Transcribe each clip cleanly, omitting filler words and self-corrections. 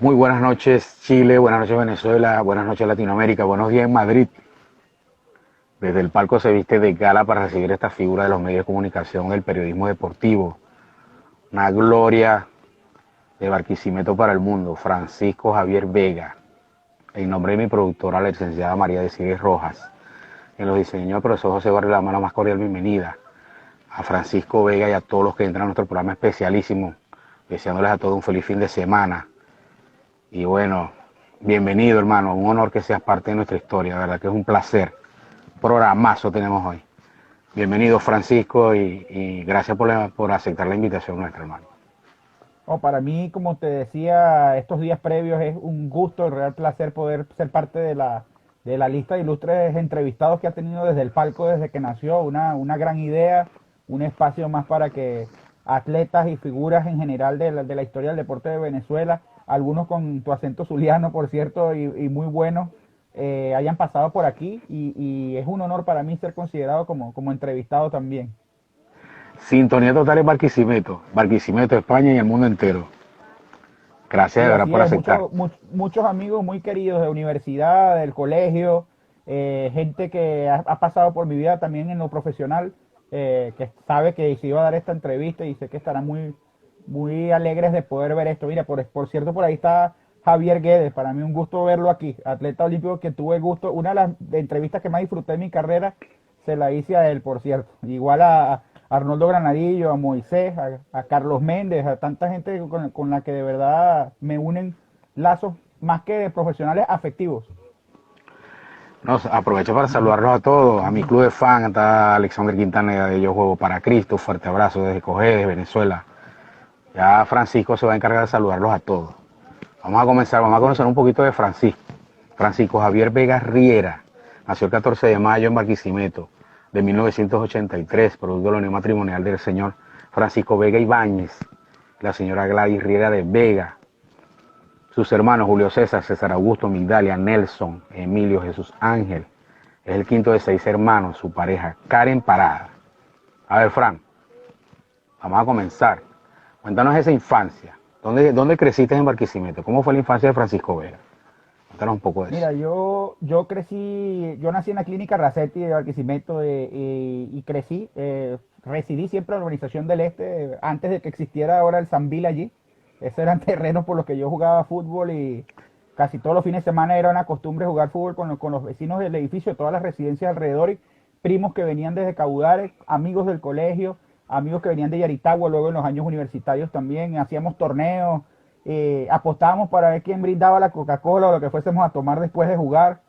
Muy buenas noches Chile, buenas noches Venezuela, buenas noches Latinoamérica, buenos días en Madrid. Desde el palco se viste de gala para recibir esta figura de los medios de comunicación, el periodismo deportivo. Una gloria de Barquisimeto para el mundo, Francisco Javier Vega. En nombre de mi productora, la licenciada María de Cires Rojas. En los diseños del profesor José Barrio, la mano más cordial bienvenida a Francisco Vega y a todos los que entran a nuestro programa especialísimo, deseándoles a todos un feliz fin de semana. Y bueno, bienvenido hermano, un honor que seas parte de nuestra historia, de verdad que es un placer. Programazo tenemos hoy. Bienvenido Francisco y gracias por aceptar la invitación nuestra, hermano. Oh, para mí, como te decía, estos días previos es un gusto, el real placer poder ser parte de la lista de ilustres entrevistados que ha tenido desde el palco desde que nació. Una gran idea, un espacio más para que atletas y figuras en general de la historia del deporte de Venezuela, algunos con tu acento zuliano, por cierto, y muy buenos, hayan pasado por aquí y es un honor para mí ser considerado como entrevistado también. Sintonía total en Barquisimeto, Barquisimeto, España y el mundo entero. Gracias Sí, de verdad así por es. aceptar. Muchos amigos muy queridos de universidad, del colegio, gente que ha pasado por mi vida también en lo profesional, que sabe que se iba a dar esta entrevista y sé que estarán muy alegres de poder ver esto. Mira, por cierto, por ahí está Javier Guedes. Para mí un gusto verlo aquí, atleta olímpico que tuve el gusto. Una de las entrevistas que más disfruté en mi carrera se la hice a él, por cierto. Igual a Arnoldo Granadillo, a Moisés, a Carlos Méndez, a tanta gente con la que de verdad me unen lazos más que profesionales afectivos. Nos aprovecho para saludarlos a todos, a mi club de fan, está Alexander Quintana de Yo Juego para Cristo, fuerte abrazo desde Cojedes, Venezuela. Ya Francisco se va a encargar de saludarlos a todos. Vamos a conocer un poquito de Francisco. Francisco Javier Vega Riera, nació el 14 de mayo en Barquisimeto, de 1983, producto de la unión matrimonial del señor Francisco Vega Ibáñez, la señora Gladys Riera de Vega, sus hermanos Julio César, César Augusto, Migdalia, Nelson, Emilio, Jesús Ángel. Es el quinto de 6 hermanos, su pareja Karen Parada. A ver, Fran, vamos a comenzar. Cuéntanos esa infancia. ¿Dónde creciste en Barquisimeto? ¿Cómo fue la infancia de Francisco Vega? Cuéntanos un poco de eso. Mira, yo nací en la clínica Racetti de Barquisimeto y crecí, residí siempre en la urbanización del Este, antes de que existiera ahora el Sambil allí. Esos eran terrenos por los que yo jugaba fútbol y casi todos los fines de semana era una costumbre jugar fútbol con los vecinos del edificio, todas las residencias alrededor y primos que venían desde Caudares, amigos del colegio, amigos que venían de Yaritagua, luego en los años universitarios también, hacíamos torneos, apostábamos para ver quién brindaba la Coca-Cola o lo que fuésemos a tomar después de jugar.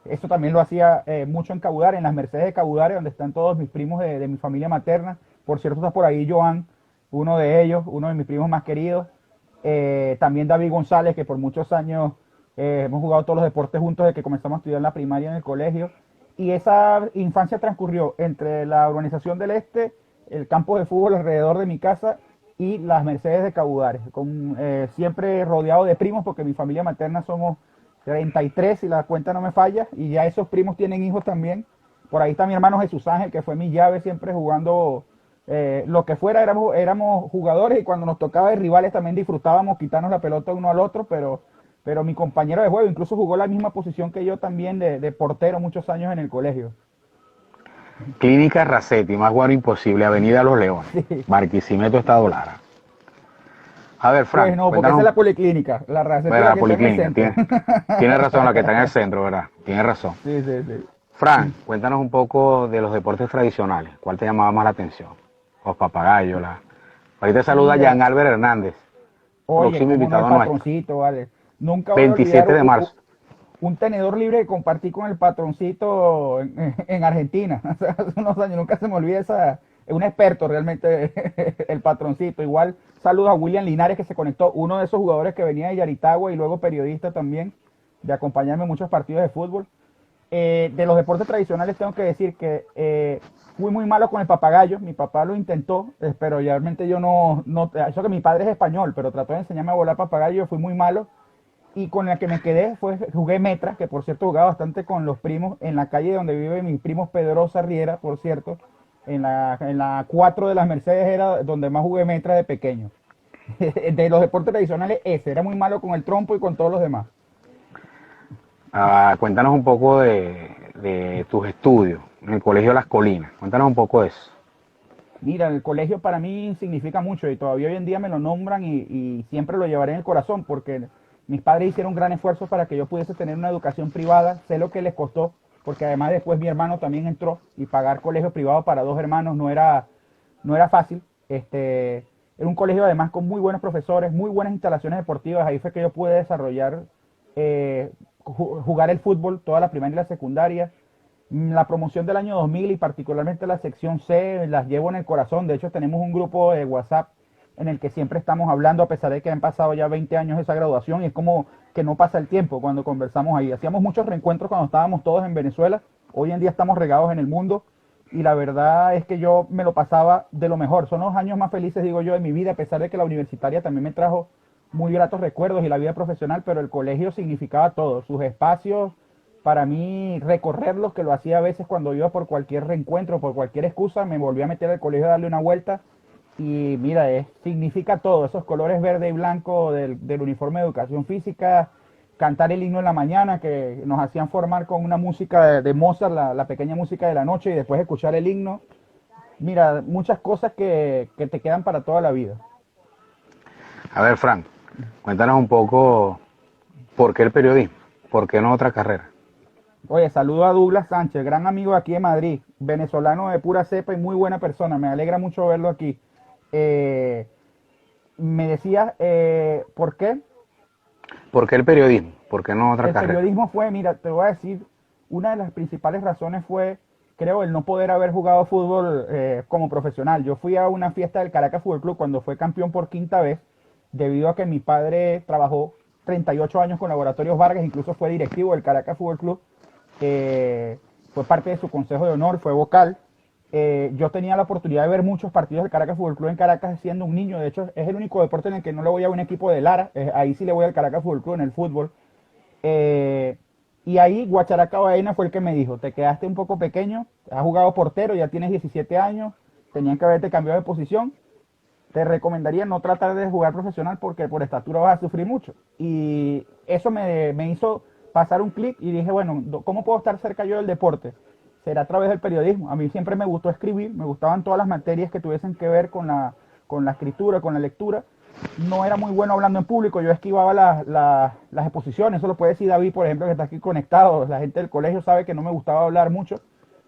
Eso también lo hacía mucho en Caudares, en las Mercedes de Caudares, donde están todos mis primos de mi familia materna. Por cierto, está por ahí Joan, uno de ellos, uno de mis primos más queridos. También David González, que por muchos años hemos jugado todos los deportes juntos desde que comenzamos a estudiar en la primaria en el colegio. Y esa infancia transcurrió entre la urbanización del Este, el campo de fútbol alrededor de mi casa y las Mercedes de Caudares, siempre rodeado de primos porque mi familia materna somos 33 si la cuenta no me falla, y ya esos primos tienen hijos también. Por ahí está mi hermano Jesús Ángel, que fue mi llave siempre jugando lo que fuera, éramos jugadores y cuando nos tocaba de rivales también disfrutábamos quitarnos la pelota uno al otro, pero mi compañero de juego incluso jugó la misma posición que yo también de portero muchos años en el colegio. Clínica Racetti, más guaro imposible, Avenida Los Leones, Barquisimeto, Estado Lara. A ver, Pues Fran, no, porque esa es cuéntanos, la policlínica, la Racetti es ¿verdad? la La que está en el policlínica, centro. tiene razón la que está en el centro, ¿verdad? Tiene razón. Sí, sí, sí. Fran, cuéntanos un poco de los deportes tradicionales. ¿Cuál te llamaba más la atención? Los papagayos, la... Ahí te saluda Jan Mira, Albert Hernández, oye, próximo cómo no, el invitado nuestro. patroncito, vale. Nunca voy a olvidar 27 de marzo. un tenedor libre que compartí con el patroncito en Argentina, hace unos años, nunca se me olvida esa, es un experto realmente el patroncito. Igual saludos a William Linares que se conectó, uno de esos jugadores que venía de Yaritagua y luego periodista también, de acompañarme en muchos partidos de fútbol. De los deportes tradicionales tengo que decir que fui muy malo con el papagayo. Mi papá lo intentó, pero realmente yo no, eso que mi padre es español, pero trató de enseñarme a volar papagayo, yo fui muy malo. Y con la que me quedé jugué metra, que por cierto jugaba bastante con los primos en la calle donde vive mi primo Pedrosa Riera, por cierto. En la 4 de las Mercedes era donde más jugué metra de pequeño. De los deportes tradicionales, ese era muy malo con el trompo y con todos los demás. Cuéntanos un poco de tus estudios en el Colegio Las Colinas. Cuéntanos un poco de eso. Mira, el colegio para mí significa mucho y todavía hoy en día me lo nombran y siempre lo llevaré en el corazón porque mis padres hicieron un gran esfuerzo para que yo pudiese tener una educación privada. Sé lo que les costó, porque además después mi hermano también entró y pagar colegio privado para dos hermanos no era fácil. Era un colegio además con muy buenos profesores, muy buenas instalaciones deportivas. Ahí fue que yo pude desarrollar, jugar el fútbol toda la primaria y la secundaria. La promoción del año 2000 y particularmente la sección C las llevo en el corazón. De hecho, tenemos un grupo de WhatsApp en el que siempre estamos hablando, a pesar de que han pasado ya 20 años de esa graduación, y es como que no pasa el tiempo cuando conversamos ahí. Hacíamos muchos reencuentros cuando estábamos todos en Venezuela. Hoy en día estamos regados en el mundo y la verdad es que yo me lo pasaba de lo mejor. Son los años más felices, digo yo, de mi vida, a pesar de que la universitaria también me trajo muy gratos recuerdos y la vida profesional, pero el colegio significaba todo, sus espacios, para mí recorrerlos, que lo hacía a veces cuando iba por cualquier reencuentro, por cualquier excusa, me volví a meter al colegio a darle una vuelta y mira, significa todo, esos colores verde y blanco del uniforme de educación física, cantar el himno en la mañana que nos hacían formar con una música de Mozart, la pequeña música de la noche y después escuchar el himno. Mira, muchas cosas que te quedan para toda la vida. A ver, Frank, cuéntanos un poco por qué el periodismo, por qué no otra carrera. Oye, saludo a Douglas Sánchez, gran amigo de aquí de Madrid, venezolano de pura cepa y muy buena persona. Me alegra mucho verlo aquí. Eh, Me decías, ¿por qué? ¿Por qué el periodismo? ¿Por qué no otra El carrera? periodismo fue, mira, te voy a decir, una de las principales razones fue, creo, el no poder haber jugado fútbol como profesional. Yo fui a una fiesta del Caracas Fútbol Club cuando fue campeón por quinta vez, debido a que mi padre trabajó 38 años con Laboratorios Vargas, incluso fue directivo del Caracas Fútbol Club, fue parte de su consejo de honor, fue vocal. Yo tenía la oportunidad de ver muchos partidos del Caracas Fútbol Club en Caracas siendo un niño. De hecho, es el único deporte en el que no le voy a un equipo de Lara. Ahí sí le voy al Caracas Fútbol Club en el fútbol. Eh, y ahí Guacharaca Baena fue el que me dijo, te quedaste un poco pequeño, has jugado portero, ya tienes 17 años, tenían que haberte cambiado de posición, te recomendaría no tratar de jugar profesional porque por estatura vas a sufrir mucho. Y eso me hizo pasar un clic y dije, bueno, ¿cómo puedo estar cerca yo del deporte? Será a través del periodismo. A mí siempre me gustó escribir, me gustaban todas las materias que tuviesen que ver con la escritura, con la lectura. No era muy bueno hablando en público, yo esquivaba las exposiciones, eso lo puede decir David, por ejemplo, que está aquí conectado. La gente del colegio sabe que no me gustaba hablar mucho.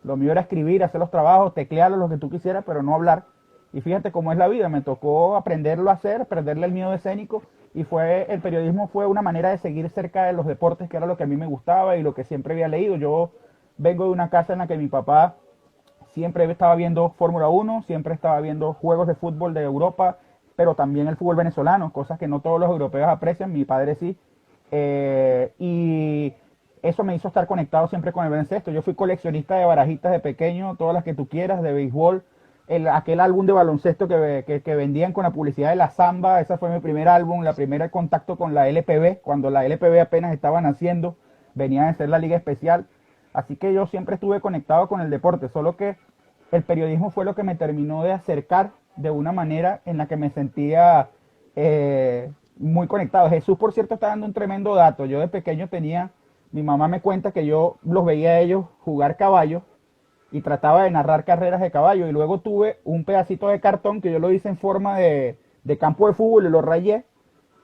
Lo mío era escribir, hacer los trabajos, teclearlos, lo que tú quisieras, pero no hablar. Y fíjate cómo es la vida, me tocó aprenderlo a hacer, perderle el miedo escénico y el periodismo fue una manera de seguir cerca de los deportes, que era lo que a mí me gustaba y lo que siempre había leído. Yo vengo de una casa en la que mi papá siempre estaba viendo Fórmula 1, siempre estaba viendo juegos de fútbol de Europa, pero también el fútbol venezolano, cosas que no todos los europeos aprecian, mi padre sí. Y eso me hizo estar conectado siempre con el baloncesto. Yo fui coleccionista de barajitas de pequeño, todas las que tú quieras, de béisbol, aquel álbum de baloncesto que vendían con la publicidad de la Samba, ese fue mi primer álbum, la primera contacto con la LPB, cuando la LPB apenas estaba naciendo, venía de ser la Liga Especial. Así que yo siempre estuve conectado con el deporte, solo que el periodismo fue lo que me terminó de acercar de una manera en la que me sentía muy conectado. Jesús, por cierto, está dando un tremendo dato. Yo de pequeño mi mamá me cuenta que yo los veía a ellos jugar caballo y trataba de narrar carreras de caballo. Y luego tuve un pedacito de cartón que yo lo hice en forma de campo de fútbol y lo rayé.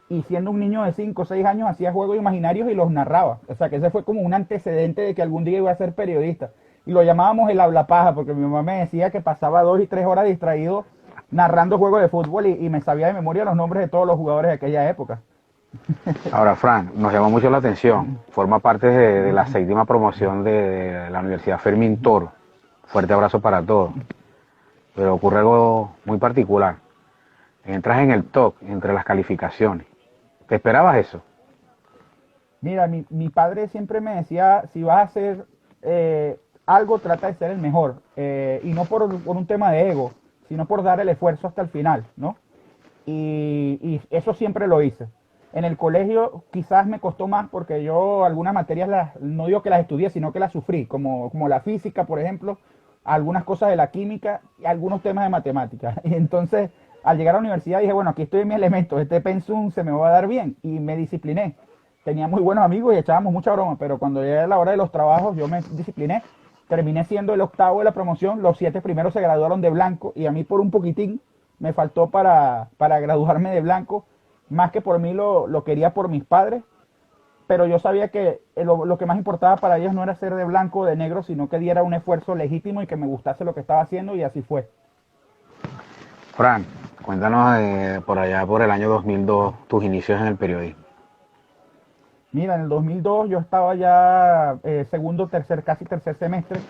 Y siendo un niño de 5 o 6 años hacía juegos imaginarios y los narraba. O sea que ese fue como un antecedente de que algún día iba a ser periodista. Y lo llamábamos el hablapaja porque mi mamá me decía que pasaba 2 y 3 horas distraído narrando juegos de fútbol y me sabía de memoria los nombres de todos los jugadores de aquella época. Ahora, Frank, nos llamó mucho la atención. Forma parte de la séptima promoción de la Universidad Fermín Toro. Fuerte abrazo para todos. Pero ocurre algo muy particular. Entras en el top entre las calificaciones. ¿Te esperabas eso? Mira, mi padre siempre me decía, si vas a hacer algo, trata de ser el mejor. Y no por un tema de ego, sino por dar el esfuerzo hasta el final, ¿no? Y eso siempre lo hice. En el colegio quizás me costó más porque yo algunas materias, no digo que las estudié, sino que las sufrí, como la física, por ejemplo, algunas cosas de la química y algunos temas de matemáticas. Y entonces al llegar a la universidad dije, bueno, aquí estoy en mi elemento, este pensum se me va a dar bien y me discipliné. Tenía muy buenos amigos y echábamos mucha broma, pero cuando llegué a la hora de los trabajos yo me discipliné. Terminé siendo el octavo de la promoción, los 7 primeros se graduaron de blanco y a mí por un poquitín me faltó para graduarme de blanco, más que por mí lo quería por mis padres, pero yo sabía que lo que más importaba para ellos no era ser de blanco o de negro, sino que diera un esfuerzo legítimo y que me gustase lo que estaba haciendo y así fue. Fran, cuéntanos por allá, por el año 2002, tus inicios en el periodismo. Mira, en el 2002 yo estaba ya segundo, tercer, casi tercer semestre.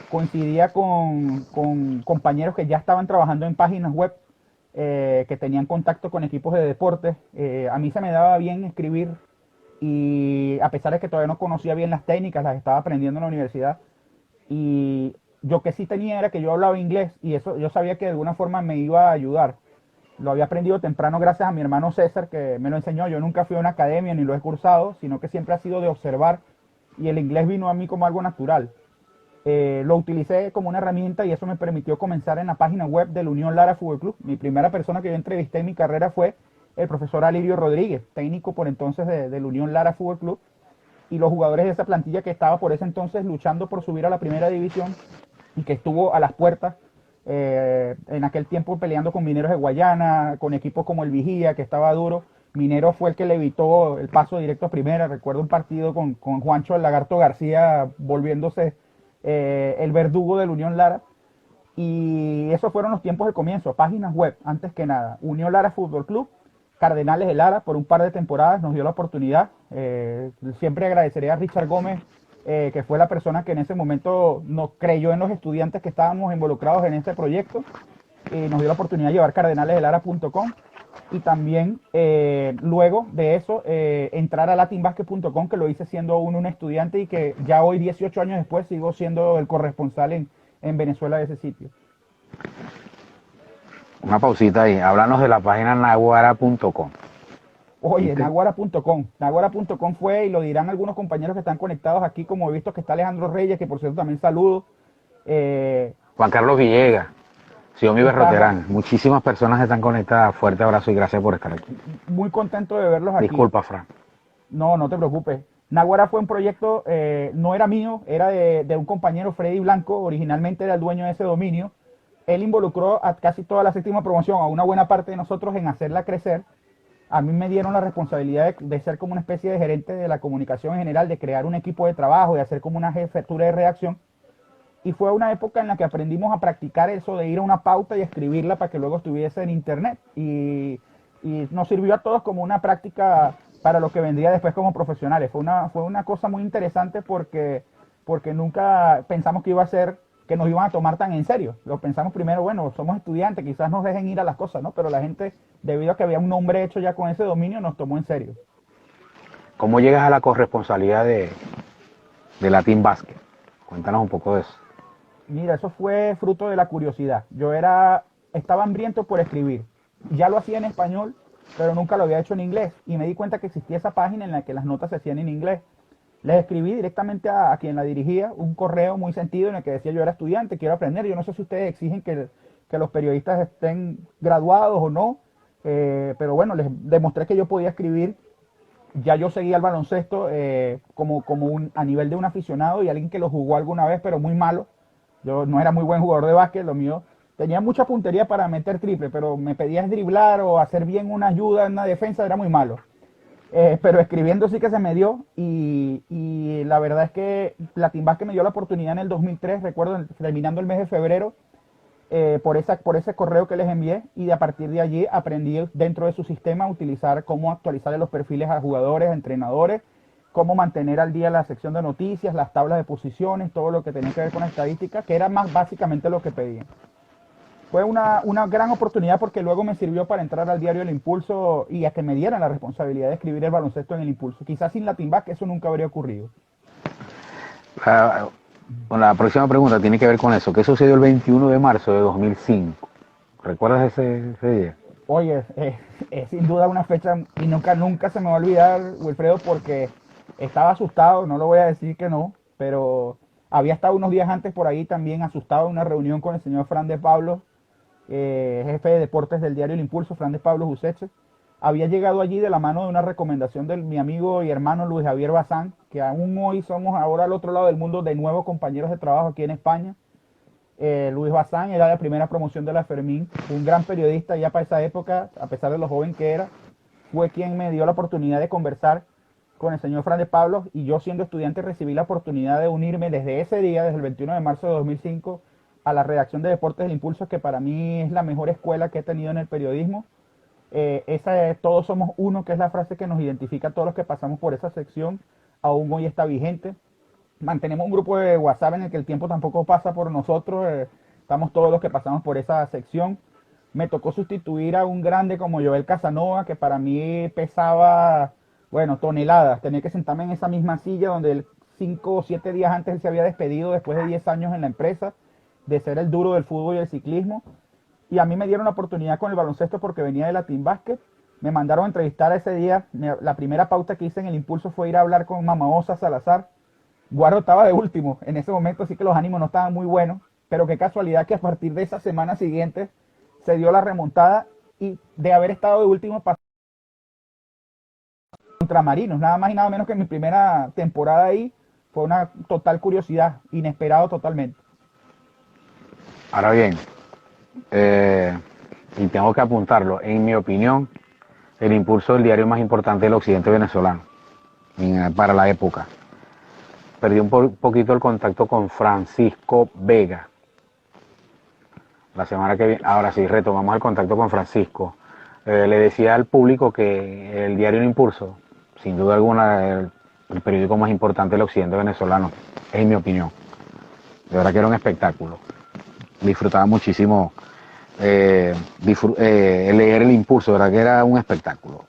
Coincidía con compañeros que ya estaban trabajando en páginas web, que tenían contacto con equipos de deportes. A mí se me daba bien escribir y a pesar de que todavía no conocía bien las técnicas, las estaba aprendiendo en la universidad. Y yo que sí tenía era que yo hablaba inglés y eso yo sabía que de alguna forma me iba a ayudar. Lo había aprendido temprano gracias a mi hermano César, que me lo enseñó. Yo nunca fui a una academia ni lo he cursado, sino que siempre ha sido de observar y el inglés vino a mí como algo natural. Lo utilicé como una herramienta y eso me permitió comenzar en la página web del Unión Lara Fútbol Club. Mi primera persona que yo entrevisté en mi carrera fue el profesor Alirio Rodríguez, técnico por entonces del Unión Lara Fútbol Club, y los jugadores de esa plantilla que estaba por ese entonces luchando por subir a la primera división y que estuvo a las puertas en aquel tiempo peleando con Mineros de Guayana, con equipos como el Vigía, que estaba duro. Minero fue el que le evitó el paso directo a primera. Recuerdo un partido con Juancho el Lagarto García volviéndose el verdugo del Unión Lara. Y esos fueron los tiempos del comienzo. Páginas web, antes que nada. Unión Lara Fútbol Club, Cardenales de Lara, por un par de temporadas nos dio la oportunidad. Siempre agradeceré a Richard Gómez, que fue la persona que en ese momento nos creyó en los estudiantes que estábamos involucrados en este proyecto. Nos dio la oportunidad de llevar cardenalesdelara.com y también luego de eso entrar a latinbasket.com, que lo hice siendo un estudiante y que ya hoy 18 años después sigo siendo el corresponsal en Venezuela de ese sitio. Una pausita ahí, háblanos de la página naguara.com. Oye, naguara.com. Naguara.com fue, y lo dirán algunos compañeros que están conectados aquí, como he visto que está Alejandro Reyes, que por cierto también saludo. Juan Carlos Villegas, Xiaomi Berroterán, Estamos muchísimas personas están conectadas. Fuerte abrazo y gracias por estar aquí. muy contentos de verlos aquí. Disculpa, Fran. No, no te preocupes. Naguara fue un proyecto, no era mío, era de un compañero, Freddy Blanco, originalmente era el dueño de ese dominio. Él involucró a casi toda la séptima promoción, a una buena parte de nosotros en hacerla crecer. A mí me dieron la responsabilidad de ser como una especie de gerente de la comunicación en general, de crear un equipo de trabajo, de hacer como una jefatura de redacción. Y fue una época en la que aprendimos a practicar eso de ir a una pauta y escribirla para que luego estuviese en internet. Y nos sirvió a todos como una práctica para lo que vendría después como profesionales. Fue una cosa muy interesante porque nunca pensamos que iba a ser, que nos iban a tomar tan en serio. Lo pensamos primero, bueno, somos estudiantes, quizás nos dejen ir a las cosas, ¿no? Pero la gente, debido a que había un nombre hecho ya con ese dominio, nos tomó en serio. ¿Cómo llegas a la corresponsabilidad de Latin Basket? Cuéntanos un poco de eso. Mira, eso fue fruto de la curiosidad. Estaba hambriento por escribir. Ya lo hacía en español, pero nunca lo había hecho en inglés. Y me di cuenta que existía esa página en la que las notas se hacían en inglés. Les escribí directamente a quien la dirigía un correo muy sentido en el que decía: yo era estudiante, quiero aprender. Yo no sé si ustedes exigen que los periodistas estén graduados o no, pero bueno, les demostré que yo podía escribir. Ya yo seguía el baloncesto a nivel de un aficionado y alguien que lo jugó alguna vez, pero muy malo. Yo no era muy buen jugador de básquet, lo mío. Tenía mucha puntería para meter triple, pero me pedías driblar o hacer bien una ayuda en una defensa, era muy malo. Pero escribiendo sí que se me dio y la verdad es que Latin Basket me dio la oportunidad en el 2003, recuerdo, terminando el mes de febrero, por ese correo que les envié, y a partir de allí aprendí dentro de su sistema a utilizar cómo actualizarle los perfiles a jugadores, a entrenadores, cómo mantener al día la sección de noticias, las tablas de posiciones, todo lo que tenía que ver con estadística, que era más básicamente lo que pedían. Fue una gran oportunidad porque luego me sirvió para entrar al diario El Impulso y a que me dieran la responsabilidad de escribir el baloncesto en El Impulso. Quizás sin Latin Basket eso nunca habría ocurrido. La próxima pregunta tiene que ver con eso. ¿Qué sucedió el 21 de marzo de 2005? ¿Recuerdas ese día? Oye, es sin duda una fecha y nunca se me va a olvidar, Wilfredo, porque estaba asustado, no lo voy a decir que no, pero había estado unos días antes por ahí también asustado en una reunión con el señor Fran de Pablo. jefe de deportes del diario El Impulso, Fran de Pablo Useche. Había llegado allí de la mano de una recomendación de mi amigo y hermano Luis Javier Bazán, que aún hoy somos ahora al otro lado del mundo de nuevo compañeros de trabajo aquí en España. Luis Bazán era la primera promoción de la Fermín, un gran periodista ya para esa época, a pesar de lo joven que era, fue quien me dio la oportunidad de conversar con el señor Fran de Pablo, y yo siendo estudiante recibí la oportunidad de unirme desde ese día, desde el 21 de marzo de 2005, a la redacción de Deportes del Impulso, que para mí es la mejor escuela que he tenido en el periodismo. Esa es, todos somos uno, que es la frase que nos identifica a todos los que pasamos por esa sección, aún hoy está vigente. Mantenemos un grupo de WhatsApp en el que el tiempo tampoco pasa por nosotros, estamos todos los que pasamos por esa sección. Me tocó sustituir a un grande como Joel Casanova, que para mí pesaba, bueno, toneladas. Tenía que sentarme en esa misma silla donde él 5 o 7 días antes él se había despedido después de 10 años en la empresa, de ser el duro del fútbol y el ciclismo. Y a mí me dieron la oportunidad con el baloncesto porque venía de la Team Basket. Me mandaron a entrevistar ese día. La primera pauta que hice en El Impulso fue ir a hablar con Mama Osa Salazar. Guaro estaba de último en ese momento, así que los ánimos no estaban muy buenos. Pero qué casualidad que a partir de esa semana siguiente se dio la remontada, y de haber estado de último pasó contra Marinos, nada más y nada menos que mi primera temporada ahí. Fue una total curiosidad, inesperado totalmente. Ahora bien, y tengo que apuntarlo, en mi opinión, El Impulso es el diario más importante del occidente venezolano para la época. Perdí un poquito el contacto con Francisco Vega. La semana que viene, ahora sí, retomamos el contacto con Francisco. Le decía al público que el diario El Impulso, sin duda alguna, el periódico más importante del occidente venezolano, es mi opinión. De verdad que era un espectáculo. Disfrutaba muchísimo leer El Impulso, de verdad que era un espectáculo.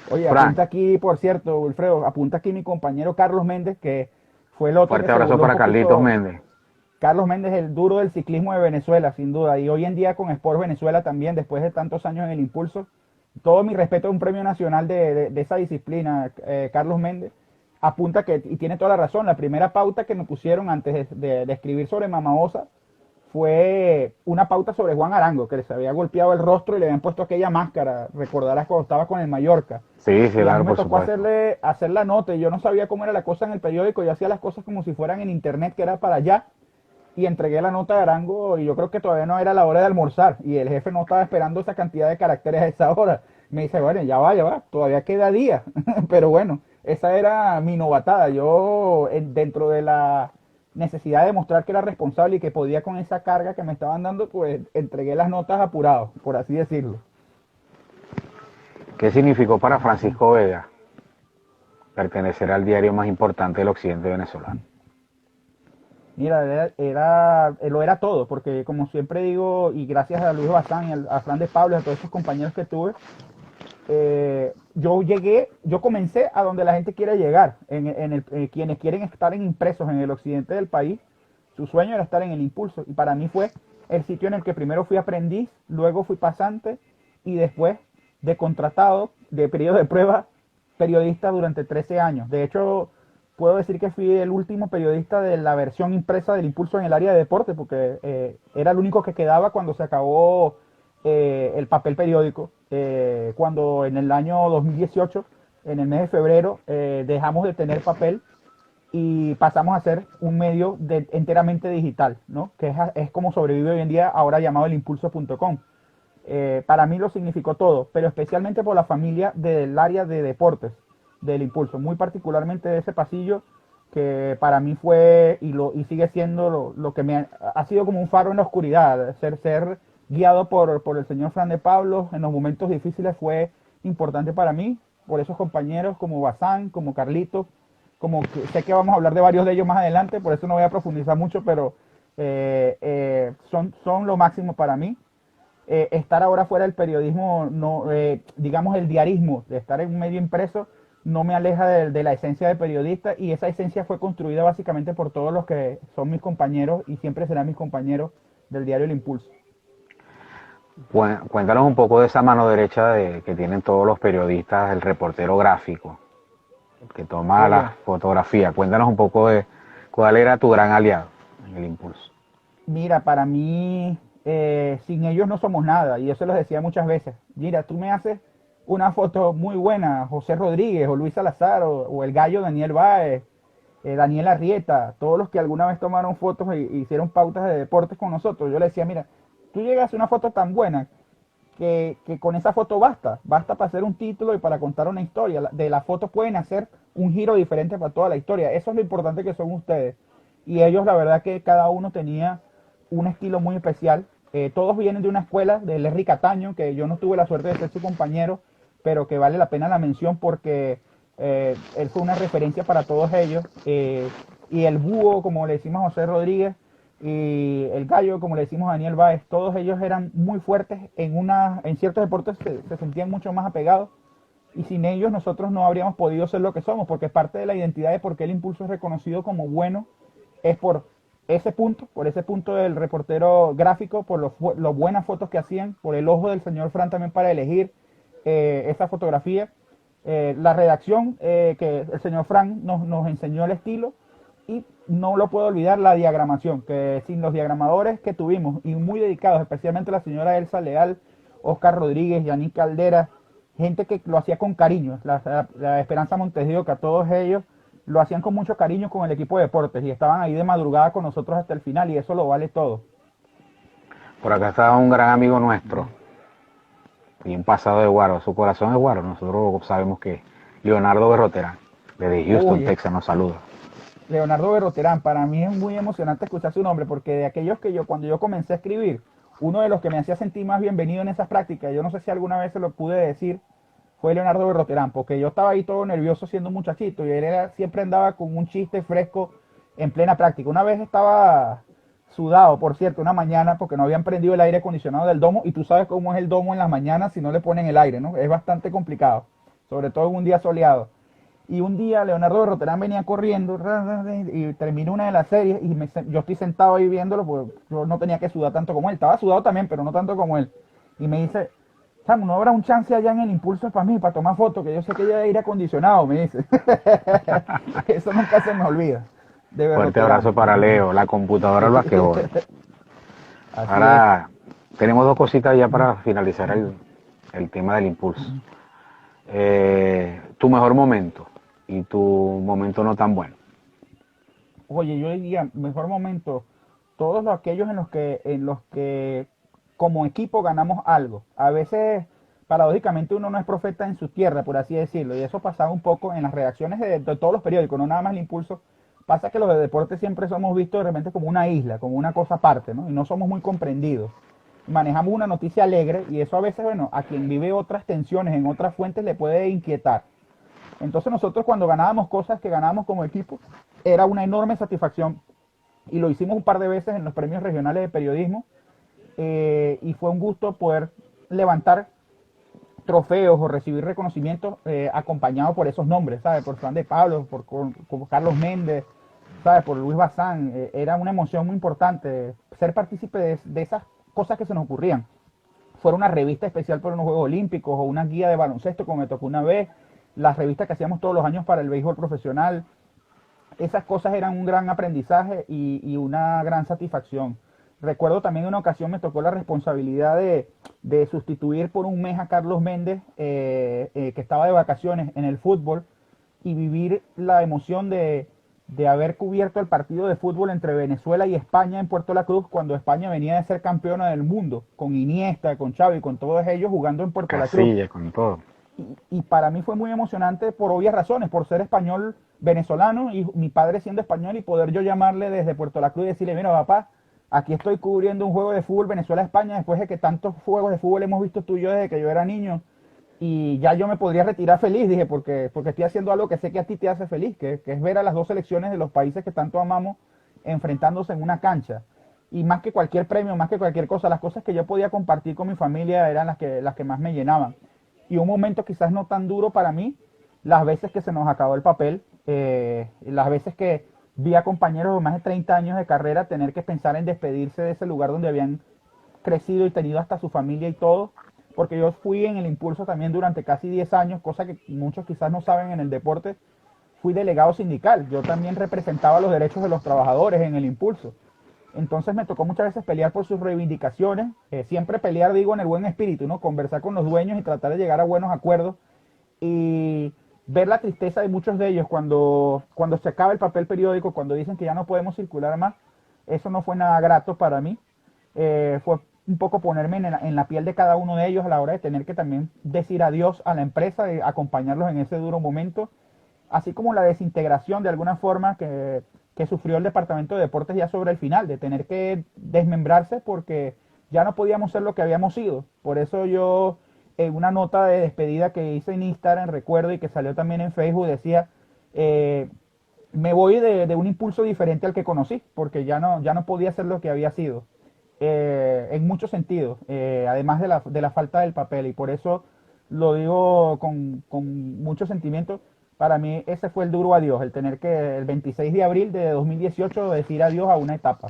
Oye, Frank, apunta aquí, por cierto, Wilfredo, apunta aquí mi compañero Carlos Méndez, que fue el otro que fuerte se abrazo burló un para Carlitos poquito. Méndez. Carlos Méndez, el duro del ciclismo de Venezuela, sin duda, y hoy en día con Sport Venezuela también, después de tantos años en El Impulso. Todo mi respeto a un premio nacional de esa disciplina, Carlos Méndez. Apunta que, y tiene toda la razón, la primera pauta que nos pusieron antes de escribir sobre Mama Osa fue una pauta sobre Juan Arango, que les había golpeado el rostro y le habían puesto aquella máscara, recordarás cuando estaba con el Mallorca. Sí, sí, Y a mí claro, me por tocó supuesto. hacer la nota, y yo no sabía cómo era la cosa en el periódico, yo hacía las cosas como si fueran en internet, que era para allá, y entregué la nota de Arango, y yo creo que todavía no era la hora de almorzar, y el jefe no estaba esperando esa cantidad de caracteres a esa hora. Me dice, bueno, ya va, todavía queda día. Pero bueno, esa era mi novatada. Yo, dentro de la necesidad de mostrar que era responsable y que podía con esa carga que me estaban dando, pues entregué las notas apurado, por así decirlo. ¿Qué significó para Francisco Vega pertenecer al diario más importante del occidente venezolano? Mira, lo era todo, porque como siempre digo, y gracias a Luis Bazán y a Fran de Pablo y a todos esos compañeros que tuve, yo comencé a donde la gente quiere llegar, quienes quieren estar impresos en el occidente del país. Su sueño era estar en El Impulso, y para mí fue el sitio en el que primero fui aprendiz, luego fui pasante, y después de contratado, de periodo de prueba, periodista durante 13 años. De hecho, puedo decir que fui el último periodista de la versión impresa del Impulso en el área de deporte, porque era el único que quedaba cuando se acabó el papel periódico. Cuando en el año 2018, en el mes de febrero, dejamos de tener papel y pasamos a ser un medio enteramente digital, ¿no? Que es como sobrevive hoy en día, ahora llamado elimpulso.com. Para mí lo significó todo, pero especialmente por la familia del área de deportes del Impulso, muy particularmente de ese pasillo, que para mí fue y sigue siendo lo que ha sido como un faro en la oscuridad. Ser guiado por el señor Fran de Pablo en los momentos difíciles fue importante para mí, por esos compañeros como Bazán, como Carlito, sé que vamos a hablar de varios de ellos más adelante, por eso no voy a profundizar mucho, pero son lo máximo para mí. Estar ahora fuera del periodismo, no, digamos el diarismo, de estar en un medio impreso, no me aleja de la esencia de periodista, y esa esencia fue construida básicamente por todos los que son mis compañeros y siempre serán mis compañeros del diario El Impulso. Cuéntanos un poco de esa mano derecha que tienen todos los periodistas, el reportero gráfico, que toma la Oye, fotografía. Cuéntanos un poco de cuál era tu gran aliado en El Impulso. mira, para mí sin ellos no somos nada. Y yo se los decía muchas veces. Mira, tú me haces una foto muy buena, José Rodríguez o Luis Salazar o el gallo Daniel Báez, Daniel Arrieta, todos los que alguna vez tomaron fotos e hicieron pautas de deportes con nosotros. Yo le decía, mira, tú llegas a hacer una foto tan buena que con esa foto basta para hacer un título y para contar una historia. De la foto pueden hacer un giro diferente para toda la historia. Eso es lo importante que son ustedes. Y ellos, la verdad que cada uno tenía un estilo muy especial. Todos vienen de una escuela, de Larry Cataño, que yo no tuve la suerte de ser su compañero, pero que vale la pena la mención porque él fue una referencia para todos ellos. Y el búho, como le decimos a José Rodríguez, y el gallo, como le decimos a Daniel Báez, todos ellos eran muy fuertes en ciertos deportes se sentían mucho más apegados y sin ellos nosotros no habríamos podido ser lo que somos, porque parte de la identidad de por qué el Impulso es reconocido como bueno es por ese punto del reportero gráfico, por lo buenas fotos que hacían, por el ojo del señor Fran también para elegir esa fotografía, la redacción que el señor Fran nos enseñó el estilo y no lo puedo olvidar la diagramación, que sin los diagramadores que tuvimos y muy dedicados, especialmente la señora Elsa Leal, Oscar Rodríguez, Yanis Caldera, gente que lo hacía con cariño, la Esperanza Montes de Oca, todos ellos lo hacían con mucho cariño con el equipo de deportes y estaban ahí de madrugada con nosotros hasta el final y eso lo vale todo. Por acá está un gran amigo nuestro y un pasado de Guaro, su corazón es Guaro, nosotros sabemos que Leonardo Berroterán, desde Houston, Oye, Texas, nos saluda. Leonardo Berroterán, para mí es muy emocionante escuchar su nombre porque de aquellos que cuando yo comencé a escribir, uno de los que me hacía sentir más bienvenido en esas prácticas, yo no sé si alguna vez se lo pude decir, fue Leonardo Berroterán, porque yo estaba ahí todo nervioso siendo un muchachito y siempre andaba con un chiste fresco en plena práctica. Una vez estaba sudado, por cierto, una mañana porque no habían prendido el aire acondicionado del domo y tú sabes cómo es el domo en las mañanas si no le ponen el aire, ¿no? Es bastante complicado, sobre todo en un día soleado. Y un día Leonardo Berroterán venía corriendo y terminó una de las series y yo estoy sentado ahí viéndolo porque yo no tenía que sudar tanto como él. Estaba sudado también, pero no tanto como él. Y me dice, Samu, ¿no habrá un chance allá en el Impulso para mí, para tomar fotos? Que yo sé que ya hay aire acondicionado, me dice. Eso nunca se me olvida. De Fuerte Berroterán. abrazo para Leo, la computadora del basquetbol. Así es. Ahora tenemos dos cositas ya para finalizar el tema del Impulso. Tu mejor momento y tu momento no tan bueno. Oye, yo diría, mejor momento, todos aquellos en los que como equipo ganamos algo. A veces, paradójicamente, uno no es profeta en su tierra, por así decirlo, y eso pasaba un poco en las redacciones de todos los periódicos, no nada más el Impulso. Pasa que los de deporte siempre somos vistos de repente como una isla, como una cosa aparte, ¿no? Y no somos muy comprendidos. Manejamos una noticia alegre y eso a veces, bueno, a quien vive otras tensiones en otras fuentes le puede inquietar. Entonces nosotros cuando ganábamos cosas que ganábamos como equipo, era una enorme satisfacción y lo hicimos un par de veces en los premios regionales de periodismo y fue un gusto poder levantar trofeos o recibir reconocimientos acompañados por esos nombres, ¿sabes? Por Juan de Pablo, por Carlos Méndez, ¿sabes? Por Luis Bazán. Era una emoción muy importante ser partícipe de esas cosas que se nos ocurrían. Fuera una revista especial para unos Juegos Olímpicos o una guía de baloncesto como me tocó una vez, las revistas que hacíamos todos los años para el béisbol profesional, esas cosas eran un gran aprendizaje y una gran satisfacción. Recuerdo también en una ocasión me tocó la responsabilidad de sustituir por un mes a Carlos Méndez, que estaba de vacaciones en el fútbol, y vivir la emoción de haber cubierto el partido de fútbol entre Venezuela y España en Puerto La Cruz, cuando España venía de ser campeona del mundo, con Iniesta, con Xavi, con todos ellos jugando en Puerto La Cruz. Casilla, con todo. Y para mí fue muy emocionante por obvias razones, por ser español venezolano y mi padre siendo español y poder yo llamarle desde Puerto La Cruz y decirle, mira papá, aquí estoy cubriendo un juego de fútbol Venezuela-España después de que tantos juegos de fútbol hemos visto tú y yo desde que yo era niño y ya yo me podría retirar feliz, dije, porque estoy haciendo algo que sé que a ti te hace feliz, que es ver a las dos selecciones de los países que tanto amamos enfrentándose en una cancha. Y más que cualquier premio, más que cualquier cosa, las cosas que yo podía compartir con mi familia eran las que más me llenaban. Y un momento quizás no tan duro para mí, las veces que se nos acabó el papel, las veces que vi a compañeros de más de 30 años de carrera tener que pensar en despedirse de ese lugar donde habían crecido y tenido hasta su familia y todo, porque yo fui en el Impulso también durante casi 10 años, cosa que muchos quizás no saben en el deporte, fui delegado sindical, yo también representaba los derechos de los trabajadores en el Impulso. Entonces me tocó muchas veces pelear por sus reivindicaciones, siempre pelear, digo, en el buen espíritu, ¿no? Conversar con los dueños y tratar de llegar a buenos acuerdos y ver la tristeza de muchos de ellos cuando se acaba el papel periódico, cuando dicen que ya no podemos circular más. Eso no fue nada grato para mí. Fue un poco ponerme en la piel de cada uno de ellos a la hora de tener que también decir adiós a la empresa, de acompañarlos en ese duro momento, así como la desintegración de alguna forma que sufrió el departamento de deportes ya sobre el final, de tener que desmembrarse porque ya no podíamos ser lo que habíamos sido. Por eso yo, en una nota de despedida que hice en Instagram, recuerdo, y que salió también en Facebook, decía, eh, me voy de un impulso diferente al que conocí, porque ya no podía ser lo que había sido, en muchos sentidos, además de la falta del papel, y por eso lo digo con mucho sentimiento. Para mí ese fue el duro adiós, el tener que el 26 de abril de 2018 decir adiós a una etapa.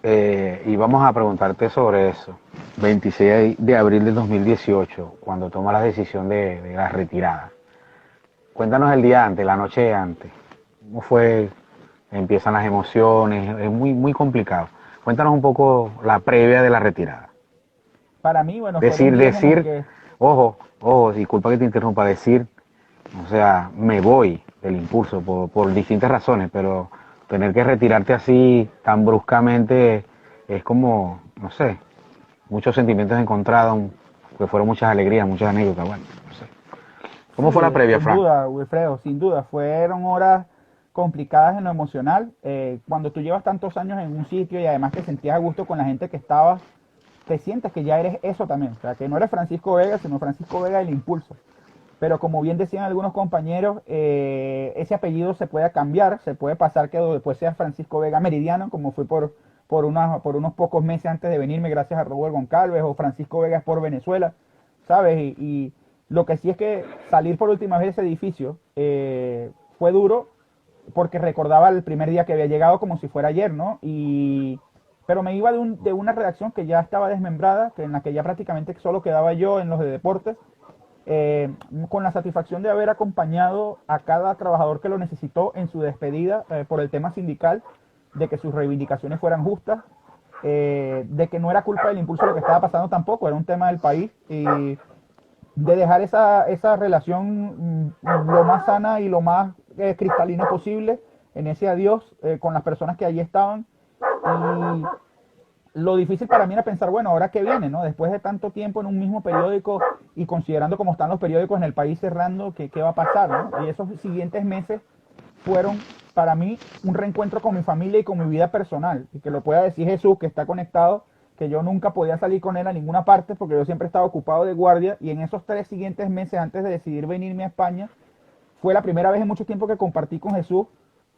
Y vamos a preguntarte sobre eso. 26 de abril de 2018, cuando tomas la decisión de la retirada. Cuéntanos el día antes, la noche antes. ¿Cómo fue? Empiezan las emociones, es muy, muy complicado. Cuéntanos un poco la previa de la retirada. Para mí, bueno, fueron Decir, días en los decir, que ojo, disculpa que te interrumpa, decir, o sea, me voy del impulso por distintas razones, pero tener que retirarte así tan bruscamente es como, no sé, muchos sentimientos encontrados, que fueron muchas alegrías, muchas anécdotas, bueno, no sé. ¿Cómo fue sí, la previa, sin Frank? duda, Wilfredo, sin duda, fueron horas complicadas en lo emocional. Cuando tú llevas tantos años en un sitio y además te sentías a gusto con la gente que estabas, te sientes que ya eres eso también. O sea, que no eres Francisco Vega, sino Francisco Vega el impulso. Pero como bien decían algunos compañeros, ese apellido se puede cambiar, se puede pasar que después sea Francisco Vega Meridiano, como fue por unos pocos meses antes de venirme, gracias a Robert Goncalves, o Francisco Vega por Venezuela, ¿sabes? Y lo que sí es que salir por última vez de ese edificio fue duro, porque recordaba el primer día que había llegado como si fuera ayer, ¿no? Pero me iba de una redacción que ya estaba desmembrada, que en la que ya prácticamente solo quedaba yo en los de deportes, con la satisfacción de haber acompañado a cada trabajador que lo necesitó en su despedida, por el tema sindical, de que sus reivindicaciones fueran justas, de que no era culpa del impulso lo que estaba pasando tampoco, era un tema del país, y de dejar esa relación lo más sana y lo más cristalina posible en ese adiós, con las personas que allí estaban. Y lo difícil para mí era pensar, bueno, ahora qué viene, ¿no? Después de tanto tiempo en un mismo periódico y considerando cómo están los periódicos en el país cerrando, ¿qué va a pasar, no? Y esos siguientes meses fueron para mí un reencuentro con mi familia y con mi vida personal. Y que lo pueda decir Jesús, que está conectado, que yo nunca podía salir con él a ninguna parte porque yo siempre estaba ocupado de guardia. Y en esos 3 siguientes meses antes de decidir venirme a España, fue la primera vez en mucho tiempo que compartí con Jesús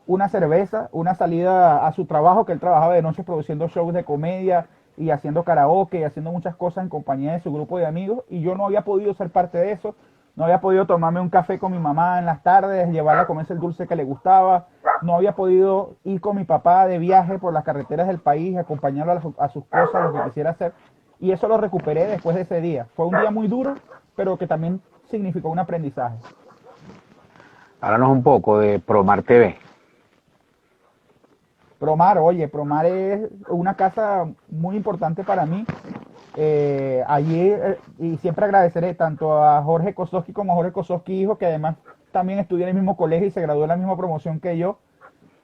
una cerveza, una salida a su trabajo, que él trabajaba de noche produciendo shows de comedia y haciendo karaoke y haciendo muchas cosas en compañía de su grupo de amigos, y yo no había podido ser parte de eso, no había podido tomarme un café con mi mamá en las tardes, llevarla a comerse el dulce que le gustaba, no había podido ir con mi papá de viaje por las carreteras del país, acompañarlo a sus cosas, lo que quisiera hacer, y eso lo recuperé después de ese día. Fue un día muy duro, pero que también significó un aprendizaje. Háblanos un poco de Promar TV. Promar, oye, Promar es una casa muy importante para mí. Allí, y siempre agradeceré tanto a Jorge Kososki como a Jorge Kososki hijo, que además también estudió en el mismo colegio y se graduó en la misma promoción que yo,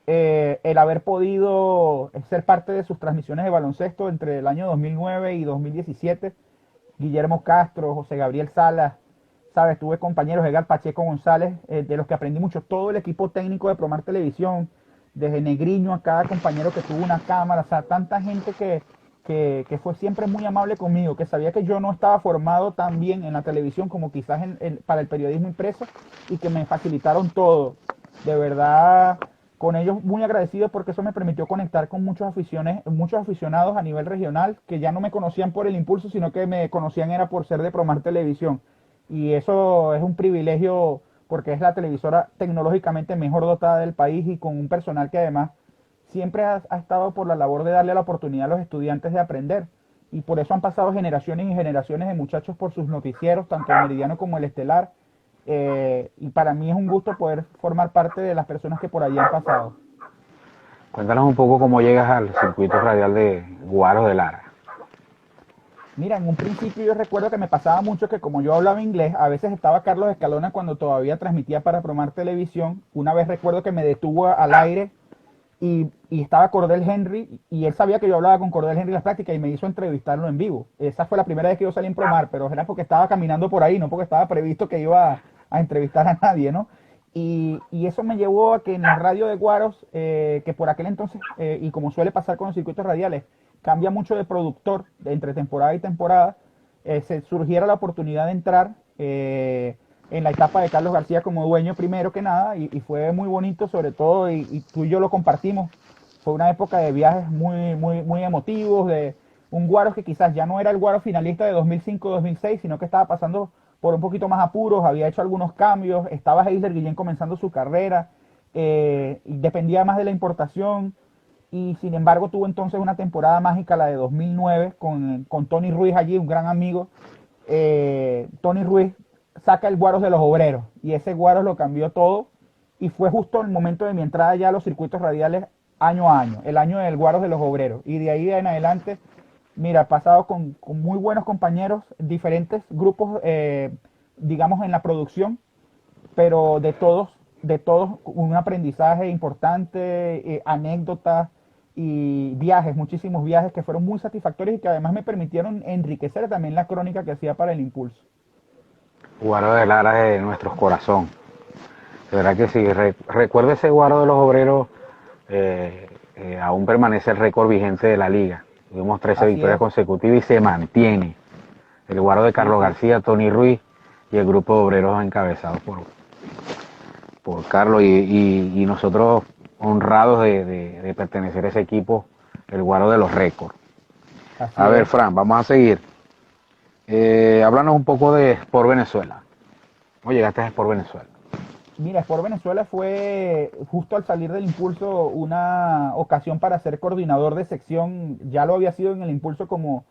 el haber podido ser parte de sus transmisiones de baloncesto entre el año 2009 y 2017. Guillermo Castro, José Gabriel Salas, sabes, tuve compañeros, Edgar Pacheco González, de los que aprendí mucho, todo el equipo técnico de Promar Televisión, desde Negriño a cada compañero que tuvo una cámara, o sea, tanta gente que fue siempre muy amable conmigo, que sabía que yo no estaba formado tan bien en la televisión como quizás para el periodismo impreso, y que me facilitaron todo. De verdad, con ellos muy agradecido, porque eso me permitió conectar con muchos aficionados a nivel regional que ya no me conocían por el impulso, sino que me conocían era por ser de Promar Televisión. Y eso es un privilegio, porque es la televisora tecnológicamente mejor dotada del país y con un personal que además siempre ha estado por la labor de darle la oportunidad a los estudiantes de aprender. Y por eso han pasado generaciones y generaciones de muchachos por sus noticieros, tanto el Meridiano como el Estelar. Y para mí es un gusto poder formar parte de las personas que por allí han pasado. Cuéntanos un poco cómo llegas al circuito radial de Guaros de Lara. Mira, en un principio yo recuerdo que me pasaba mucho que como yo hablaba inglés, a veces estaba Carlos Escalona cuando todavía transmitía para Promar Televisión. Una vez recuerdo que me detuvo al aire y estaba Cordell Henry y él sabía que yo hablaba con Cordell Henry en las prácticas y me hizo entrevistarlo en vivo. Esa fue la primera vez que yo salí en Promar, pero era porque estaba caminando por ahí, no porque estaba previsto que iba a entrevistar a nadie, ¿no? Y eso me llevó a que en la radio de Guaros, que por aquel entonces, y como suele pasar con los circuitos radiales, cambia mucho de productor entre temporada y temporada, se surgiera la oportunidad de entrar en la etapa de Carlos García como dueño primero que nada, y fue muy bonito sobre todo, y tú y yo lo compartimos. Fue una época de viajes muy emotivos, de un Guaros que quizás ya no era el Guaros finalista de 2005-2006, sino que estaba pasando por un poquito más apuros, había hecho algunos cambios, estaba Heiser Guillén comenzando su carrera, y dependía más de la importación, y sin embargo tuvo entonces una temporada mágica, la de 2009, con Tony Ruiz allí, un gran amigo. Tony Ruiz saca el Guaros de los Obreros, y ese Guaros lo cambió todo, y fue justo el momento de mi entrada ya a los circuitos radiales año a año, el año del Guaros de los Obreros, y de ahí en adelante, mira, he pasado con muy buenos compañeros, diferentes grupos, digamos, en la producción, pero de todos un aprendizaje importante, anécdotas y viajes, muchísimos viajes que fueron muy satisfactorios y que además me permitieron enriquecer también la crónica que hacía para el Impulso. Guaro de Lara de nuestros corazones. De verdad que sí, recuerdo ese Guaro de los Obreros, aún permanece el récord vigente de la liga. Tuvimos 13 Así victorias es, consecutivas y se mantiene. El Guaro de sí, Carlos sí, García, Tony Ruiz y el grupo de obreros encabezados por Carlos y nosotros honrados de pertenecer a ese equipo, el Guaro de los récords. A así ver, es. Fran, vamos a seguir. Háblanos un poco de Sport Venezuela. ¿Cómo llegaste a Sport Venezuela? Mira, Sport Venezuela fue justo al salir del Impulso una ocasión para ser coordinador de sección. Ya lo había sido en el Impulso como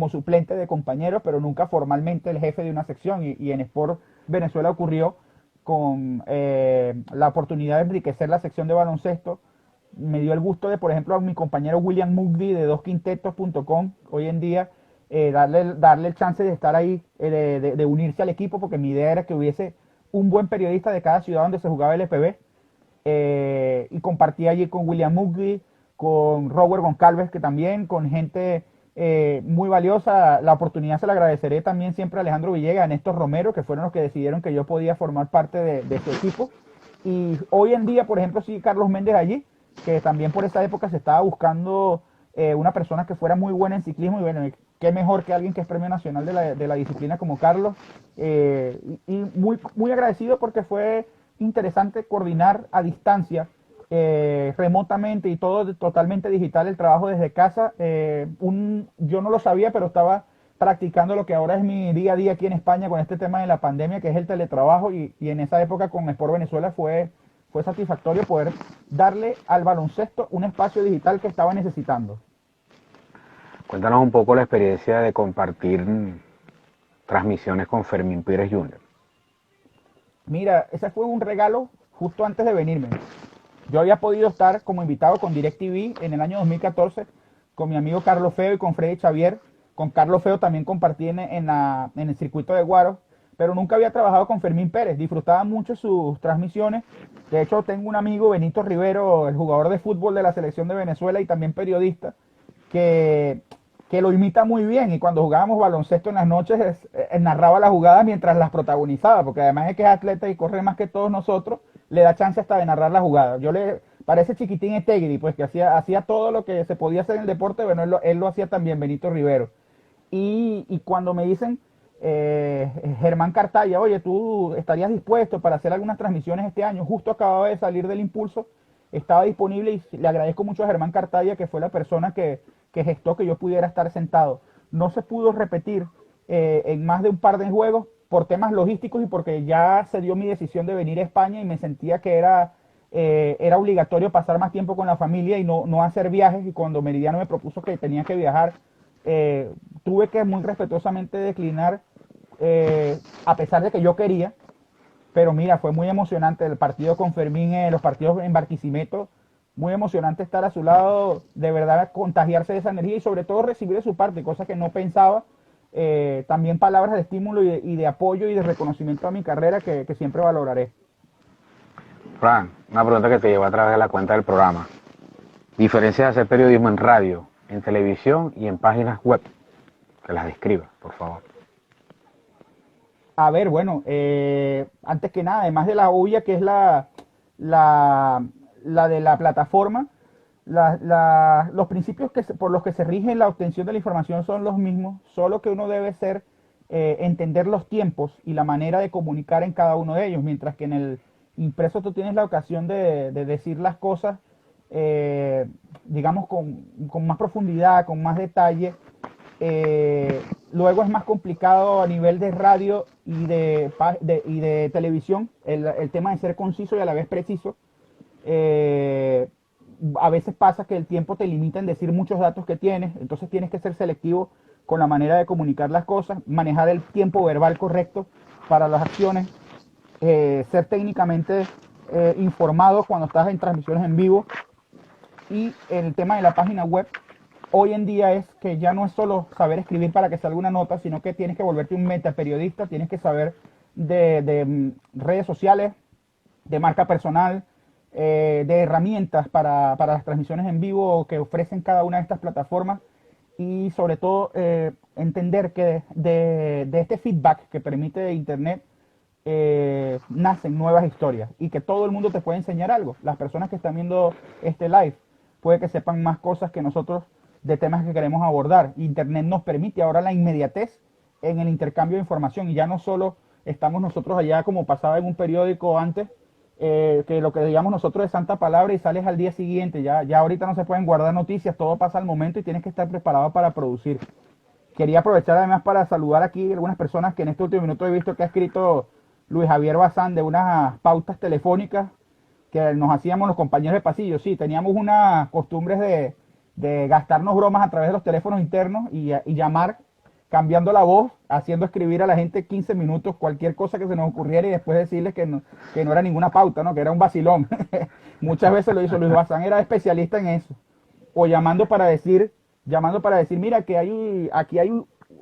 suplente de compañeros, pero nunca formalmente el jefe de una sección. Y en Sport Venezuela ocurrió con la oportunidad de enriquecer la sección de baloncesto. Me dio el gusto de, por ejemplo, a mi compañero William Mugdi de dosquintetos.com hoy en día, darle el chance de estar ahí, de unirse al equipo, porque mi idea era que hubiese un buen periodista de cada ciudad donde se jugaba el FB, y compartí allí con William Mugdi, con Robert Goncalves, que también, con gente muy valiosa. La oportunidad se la agradeceré también siempre a Alejandro Villegas, a Néstor Romero, que fueron los que decidieron que yo podía formar parte de su equipo. Y hoy en día, por ejemplo, sí, Carlos Méndez allí, que también por esa época se estaba buscando una persona que fuera muy buena en ciclismo, y bueno, qué mejor que alguien que es premio nacional de la disciplina como Carlos, y muy agradecido porque fue interesante coordinar a distancia, remotamente y todo totalmente digital, el trabajo desde casa. Yo no lo sabía, pero estaba practicando lo que ahora es mi día a día aquí en España con este tema de la pandemia, que es el teletrabajo, y en esa época con Sport Venezuela fue satisfactorio poder darle al baloncesto un espacio digital que estaba necesitando. Cuéntanos un poco la experiencia de compartir transmisiones con Fermín Pérez Jr. Mira, ese fue un regalo justo antes de venirme. Yo había podido estar como invitado con DirecTV en el año 2014 con mi amigo Carlos Feo y con Freddy Xavier. Con Carlos Feo también compartí en el circuito de Guaros, pero nunca había trabajado con Fermín Pérez. Disfrutaba mucho sus transmisiones. De hecho, tengo un amigo, Benito Rivero, el jugador de fútbol de la selección de Venezuela y también periodista, que, que lo imita muy bien, y cuando jugábamos baloncesto en las noches narraba las jugadas mientras las protagonizaba, porque además de que es atleta y corre más que todos nosotros, le da chance hasta de narrar la jugada. Parece chiquitín Etegui, pues que hacía todo lo que se podía hacer en el deporte. Bueno, él lo hacía también, Benito Rivero. Y cuando me dicen, Germán Cartaya, oye, tú estarías dispuesto para hacer algunas transmisiones este año, justo acababa de salir del Impulso, estaba disponible, y le agradezco mucho a Germán Cartaya, que fue la persona que gestó que yo pudiera estar sentado. No se pudo repetir en más de un par de juegos por temas logísticos y porque ya se dio mi decisión de venir a España y me sentía que era obligatorio pasar más tiempo con la familia y no hacer viajes. Y cuando Meridiano me propuso que tenía que viajar, tuve que muy respetuosamente declinar, a pesar de que yo quería. Pero mira, fue muy emocionante el partido con Fermín, los partidos en Barquisimeto. muy emocionante estar a su lado, de verdad contagiarse de esa energía y sobre todo recibir de su parte cosas que no pensaba. También palabras de estímulo y de apoyo y de reconocimiento a mi carrera que siempre valoraré. Fran, una pregunta que te llevo a través de la cuenta del programa. Diferencia de hacer periodismo en radio, en televisión y en páginas web. Que las describas, por favor. A ver, bueno, antes que nada, además de la obvia que es la, la de la plataforma, los principios por los que se rige la obtención de la información son los mismos, solo que uno debe entender los tiempos y la manera de comunicar en cada uno de ellos, mientras que en el impreso tú tienes la ocasión de decir las cosas, digamos, con más profundidad, con más detalle. Luego es más complicado a nivel de radio y de televisión, el tema de ser conciso y a la vez preciso. Eh, a veces pasa que el tiempo te limita en decir muchos datos que tienes, entonces tienes que ser selectivo con la manera de comunicar las cosas, manejar el tiempo verbal correcto para las acciones, ser técnicamente informado cuando estás en transmisiones en vivo. Y el tema de la página web hoy en día es que ya no es solo saber escribir para que salga una nota, sino que tienes que volverte un metaperiodista, tienes que saber de redes sociales, de marca personal, de herramientas para las transmisiones en vivo que ofrecen cada una de estas plataformas y sobre todo entender que de este feedback que permite Internet nacen nuevas historias y que todo el mundo te puede enseñar algo. Las personas que están viendo este live puede que sepan más cosas que nosotros de temas que queremos abordar. Internet nos permite ahora la inmediatez en el intercambio de información y ya no solo estamos nosotros allá como pasaba en un periódico antes, que lo que digamos nosotros es santa palabra y sales al día siguiente. Ya ahorita no se pueden guardar noticias, todo pasa al momento y tienes que estar preparado para producir. Quería aprovechar además para saludar aquí a algunas personas que en este último minuto he visto que ha escrito Luis Javier Bazán de unas pautas telefónicas que nos hacíamos los compañeros de pasillo. Sí, teníamos unas costumbres de gastarnos bromas a través de los teléfonos internos y llamar cambiando la voz, haciendo escribir a la gente 15 minutos cualquier cosa que se nos ocurriera y después decirles que no era ninguna pauta, ¿no? Que era un vacilón. Muchas veces lo hizo Luis Bazán, era especialista en eso. O llamando para decir, mira que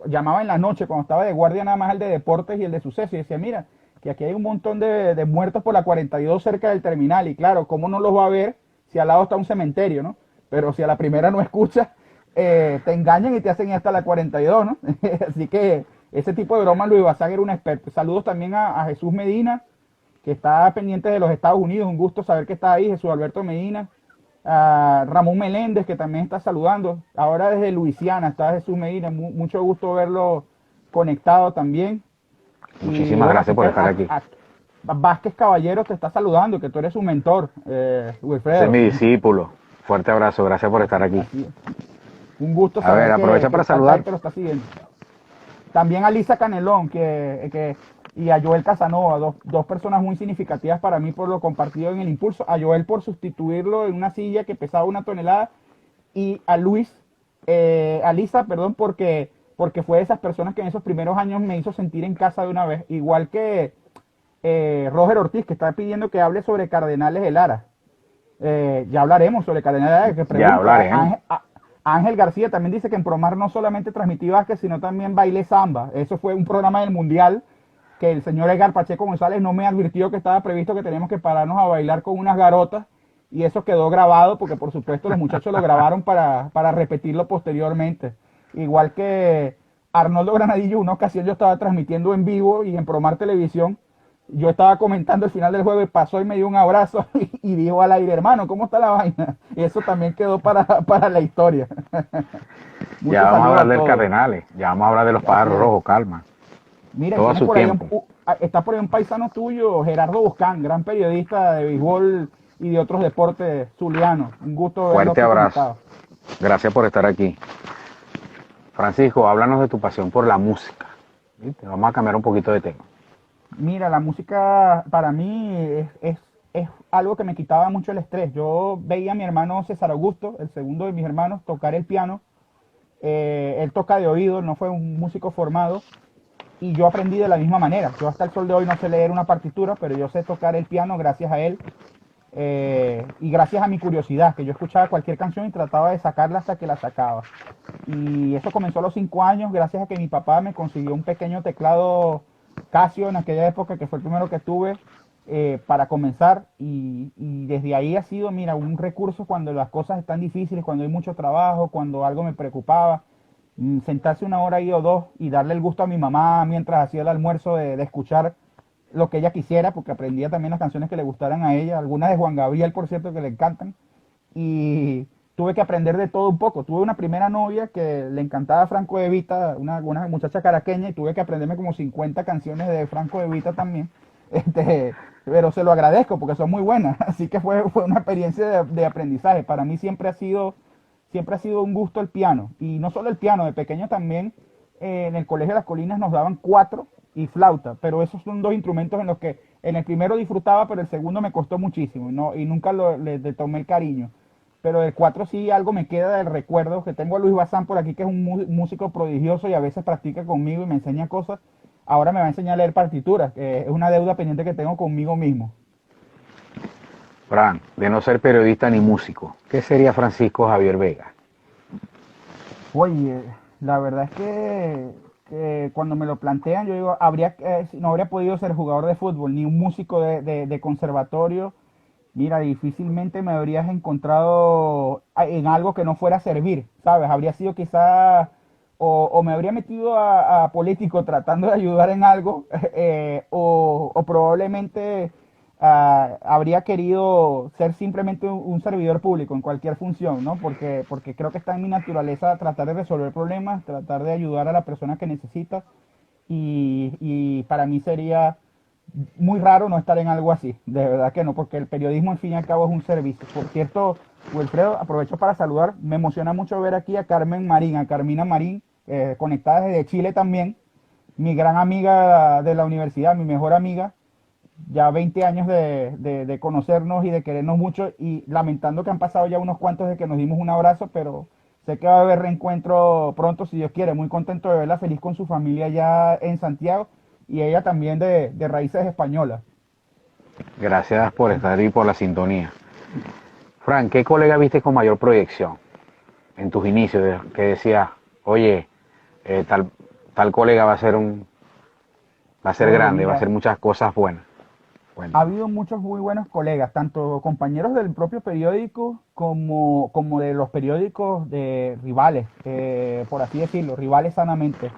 llamaba en la noche cuando estaba de guardia nada más el de deportes y el de suceso y decía, mira, que aquí hay un montón de muertos por la 42 cerca del terminal y claro, ¿cómo no los va a ver si al lado está un cementerio, ¿no? Pero si a la primera no escuchas, te engañan y te hacen ir hasta la 42, ¿no? Así que ese tipo de bromas Luis Bazán era un experto. Saludos también a Jesús Medina, que está pendiente de los Estados Unidos, un gusto saber que está ahí, Jesús Alberto Medina. A Ramón Meléndez, que también está saludando. Ahora desde Luisiana está Jesús Medina, mucho gusto verlo conectado también. Muchísimas gracias por estar aquí. Vázquez Caballero te está saludando, que tú eres su mentor, Wilfredo. Ese es mi discípulo. Fuerte abrazo, gracias por estar aquí. Un gusto saber. A ver, aprovecha para saludar. Que lo está siguiendo. También a Lisa Canelón y a Joel Casanova, dos personas muy significativas para mí por lo compartido en el impulso. A Joel por sustituirlo en una silla que pesaba 1 tonelada y a Lisa, perdón, porque fue de esas personas que en esos primeros años me hizo sentir en casa de una vez. Igual que Roger Ortiz, que está pidiendo que hable sobre Cardenales de Lara. Ya hablaremos sobre Cardenales de Lara. Ya hablaremos. Ángel García también dice que en Promar no solamente transmití básquet, sino también bailé samba. Eso fue un programa del Mundial que el señor Edgar Pacheco González no me advirtió que estaba previsto que teníamos que pararnos a bailar con unas garotas y eso quedó grabado porque por supuesto los muchachos lo grabaron para repetirlo posteriormente. Igual que Arnoldo Granadillo, una ocasión yo estaba transmitiendo en vivo y en Promar Televisión, yo estaba comentando el final del juego y pasó y me dio un abrazo y dijo al aire, hermano, ¿cómo está la vaina? Y eso también quedó para la historia. Ya vamos a hablar del Cardenales, ya vamos a hablar de los pájaros rojos, calma. Mira, está por ahí un paisano tuyo, Gerardo Buscán, gran periodista de béisbol y de otros deportes zulianos. Un gusto verlo. Fuerte abrazo. Gracias por estar aquí. Francisco, háblanos de tu pasión por la música. ¿Viste? Vamos a cambiar un poquito de tema. Mira, la música para mí es algo que me quitaba mucho el estrés. Yo veía a mi hermano César Augusto, el segundo de mis hermanos, tocar el piano. Él toca de oído, no fue un músico formado. Y yo aprendí de la misma manera. Yo hasta el sol de hoy no sé leer una partitura, pero yo sé tocar el piano gracias a él. y gracias a mi curiosidad, que yo escuchaba cualquier canción y trataba de sacarla hasta que la sacaba. Y eso comenzó a los 5 años, gracias a que mi papá me consiguió un pequeño teclado Casio en aquella época, que fue el primero que tuve para comenzar. Y desde ahí ha sido, mira, un recurso cuando las cosas están difíciles, cuando hay mucho trabajo, cuando algo me preocupaba. Sentarse una hora ahí o dos y darle el gusto a mi mamá mientras hacía el almuerzo de escuchar lo que ella quisiera, porque aprendía también las canciones que le gustaran a ella, algunas de Juan Gabriel, por cierto, que le encantan. Y tuve que aprender de todo un poco. Tuve una primera novia que le encantaba Franco De Vita, una muchacha caraqueña, y tuve que aprenderme como 50 canciones de Franco De Vita también. Pero se lo agradezco porque son muy buenas. Así que fue una experiencia de aprendizaje. Para mí siempre ha sido un gusto el piano. Y no solo el piano, de pequeño también en el Colegio de las Colinas nos daban cuatro y flauta. Pero esos son dos instrumentos en los que en el primero disfrutaba, pero el segundo me costó muchísimo, ¿no? Y nunca le tomé el cariño. Pero el 4 sí algo me queda del recuerdo, que tengo a Luis Bazán por aquí, que es un músico prodigioso y a veces practica conmigo y me enseña cosas. Ahora me va a enseñar a leer partituras, que es una deuda pendiente que tengo conmigo mismo. Fran, de no ser periodista ni músico, ¿qué sería Francisco Javier Vega? Oye, la verdad es que cuando me lo plantean, yo digo, no habría podido ser jugador de fútbol, ni un músico de conservatorio. Mira, difícilmente me habrías encontrado en algo que no fuera a servir, ¿sabes? Habría sido quizá, o me habría metido a político tratando de ayudar en algo, o probablemente habría querido ser simplemente un servidor público en cualquier función, ¿no? Porque creo que está en mi naturaleza tratar de resolver problemas, tratar de ayudar a la persona que necesita, y para mí sería muy raro no estar en algo así, de verdad que no, porque el periodismo al fin y al cabo es un servicio. Por cierto, Wilfredo, aprovecho para saludar, me emociona mucho ver aquí a Carmen Marín, a Carmina Marín, conectada desde Chile también, mi gran amiga de la universidad, mi mejor amiga, ya 20 años de conocernos y de querernos mucho, y lamentando que han pasado ya unos cuantos de que nos dimos un abrazo, pero sé que va a haber reencuentro pronto si Dios quiere. Muy contento de verla feliz con su familia ya en Santiago y ella también de raíces españolas. Gracias por estar y por la sintonía. Fran, ¿qué colega viste con mayor proyección en tus inicios? Que decía, oye, tal colega va a ser Bueno, grande, va a mira, hacer muchas cosas buenas. ha Cuéntame. habido muchos muy buenos colegas, tanto compañeros del propio periódico como de los periódicos de rivales, por así decirlo, rivales sanamente.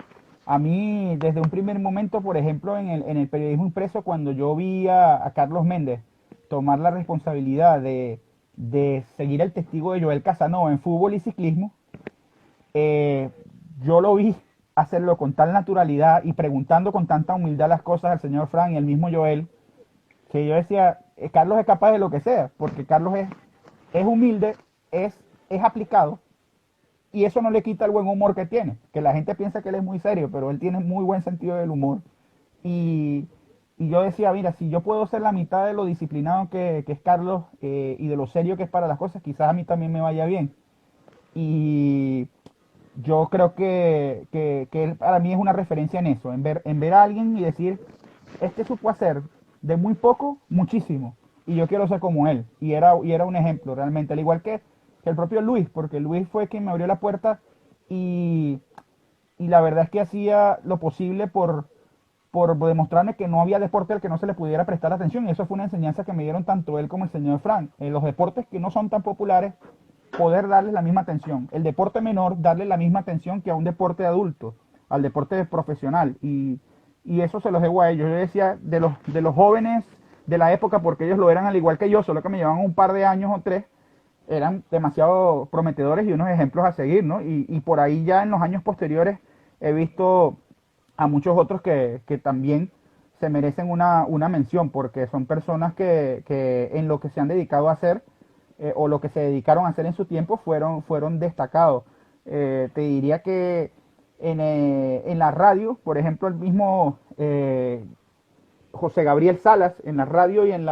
A mí, desde un primer momento, por ejemplo, en el periodismo impreso, cuando yo vi a Carlos Méndez tomar la responsabilidad de seguir el testigo de Joel Casanova en fútbol y ciclismo, eh, yo lo vi hacerlo con tal naturalidad y preguntando con tanta humildad las cosas al señor Frank y al mismo Joel, que yo decía, Carlos es capaz de lo que sea, porque Carlos es humilde, es aplicado, y eso no le quita el buen humor que tiene, que la gente piensa que él es muy serio, pero él tiene muy buen sentido del humor. Y, y yo decía, mira, si yo puedo ser la mitad de lo disciplinado que es Carlos y de lo serio que es para las cosas, quizás a mí también me vaya bien. Y yo creo que él para mí es una referencia en eso, en ver a alguien y decir, este supo hacer de muy poco, muchísimo, y yo quiero ser como él. Y era un ejemplo realmente, al igual que el propio Luis, porque Luis fue quien me abrió la puerta y, y la verdad es que hacía lo posible por demostrarme que no había deporte al que no se le pudiera prestar atención, y eso fue una enseñanza que me dieron tanto él como el señor Frank. En los deportes que no son tan populares, poder darles la misma atención. El deporte menor, darle la misma atención que a un deporte adulto, al deporte profesional. Y eso se los debo a ellos. Yo decía, de los jóvenes de la época, porque ellos lo eran al igual que yo, solo que me llevaban un par de años o tres, eran demasiado prometedores y unos ejemplos a seguir, ¿no? Y por ahí ya en los años posteriores he visto a muchos otros que también se merecen una mención, porque son personas que en lo que se han dedicado a hacer o lo que se dedicaron a hacer en su tiempo fueron destacados. Te diría que en la radio, por ejemplo, el mismo José Gabriel Salas, en la radio y en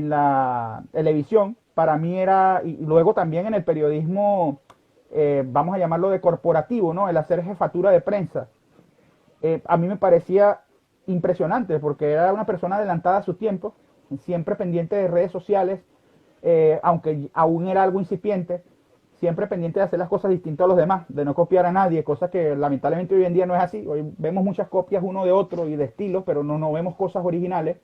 la televisión, para mí era, y luego también en el periodismo, vamos a llamarlo de corporativo, ¿no? El hacer jefatura de prensa. A mí me parecía impresionante porque era una persona adelantada a su tiempo siempre pendiente de redes sociales, aunque aún era algo incipiente, siempre pendiente de hacer las cosas distintas a los demás, de no copiar a nadie, cosa que lamentablemente hoy en día no es así. Hoy vemos muchas copias uno de otro y de estilos, pero no vemos cosas originales.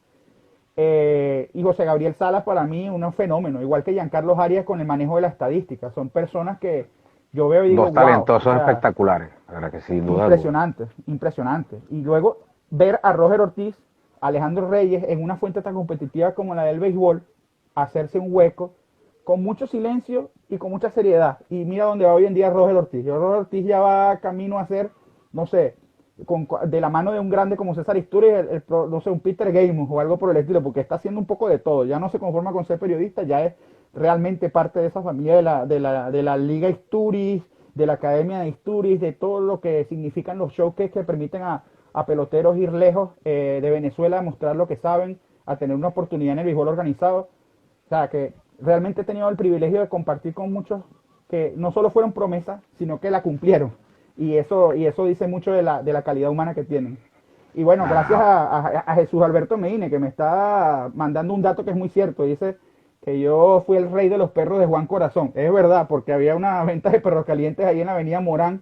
Y José Gabriel Salas para mí un fenómeno, igual que Giancarlo Arias con el manejo de la estadística. Son personas que yo veo y digo, Dos wow, o talentosos sea, espectaculares, la verdad que sin duda alguna. impresionante, impresionante. Y luego ver a Roger Ortiz, Alejandro Reyes en una fuente tan competitiva como la del béisbol, hacerse un hueco con mucho silencio y con mucha seriedad. Y mira dónde va hoy en día Roger Ortiz. Roger Ortiz ya va camino a ser, no sé, de la mano de un grande como César Isturiz, no sé, un Peter Gaimon o algo por el estilo, porque está haciendo un poco de todo. Ya no se conforma con ser periodista, ya es realmente parte de esa familia de la Liga Isturiz, de la Academia de Isturiz, de todo lo que significan los showcases que permiten a peloteros ir lejos de Venezuela, a mostrar lo que saben, a tener una oportunidad en el béisbol organizado. O sea, que realmente he tenido el privilegio de compartir con muchos que no solo fueron promesas, sino que la cumplieron. Y eso dice mucho de la calidad humana que tienen. Y bueno, gracias Ah, a Jesús Alberto Medina, que me está mandando un dato que es muy cierto. Dice que yo fui el rey de los perros de Juan Corazón. Es verdad, porque había una venta de perros calientes ahí en la avenida Morán,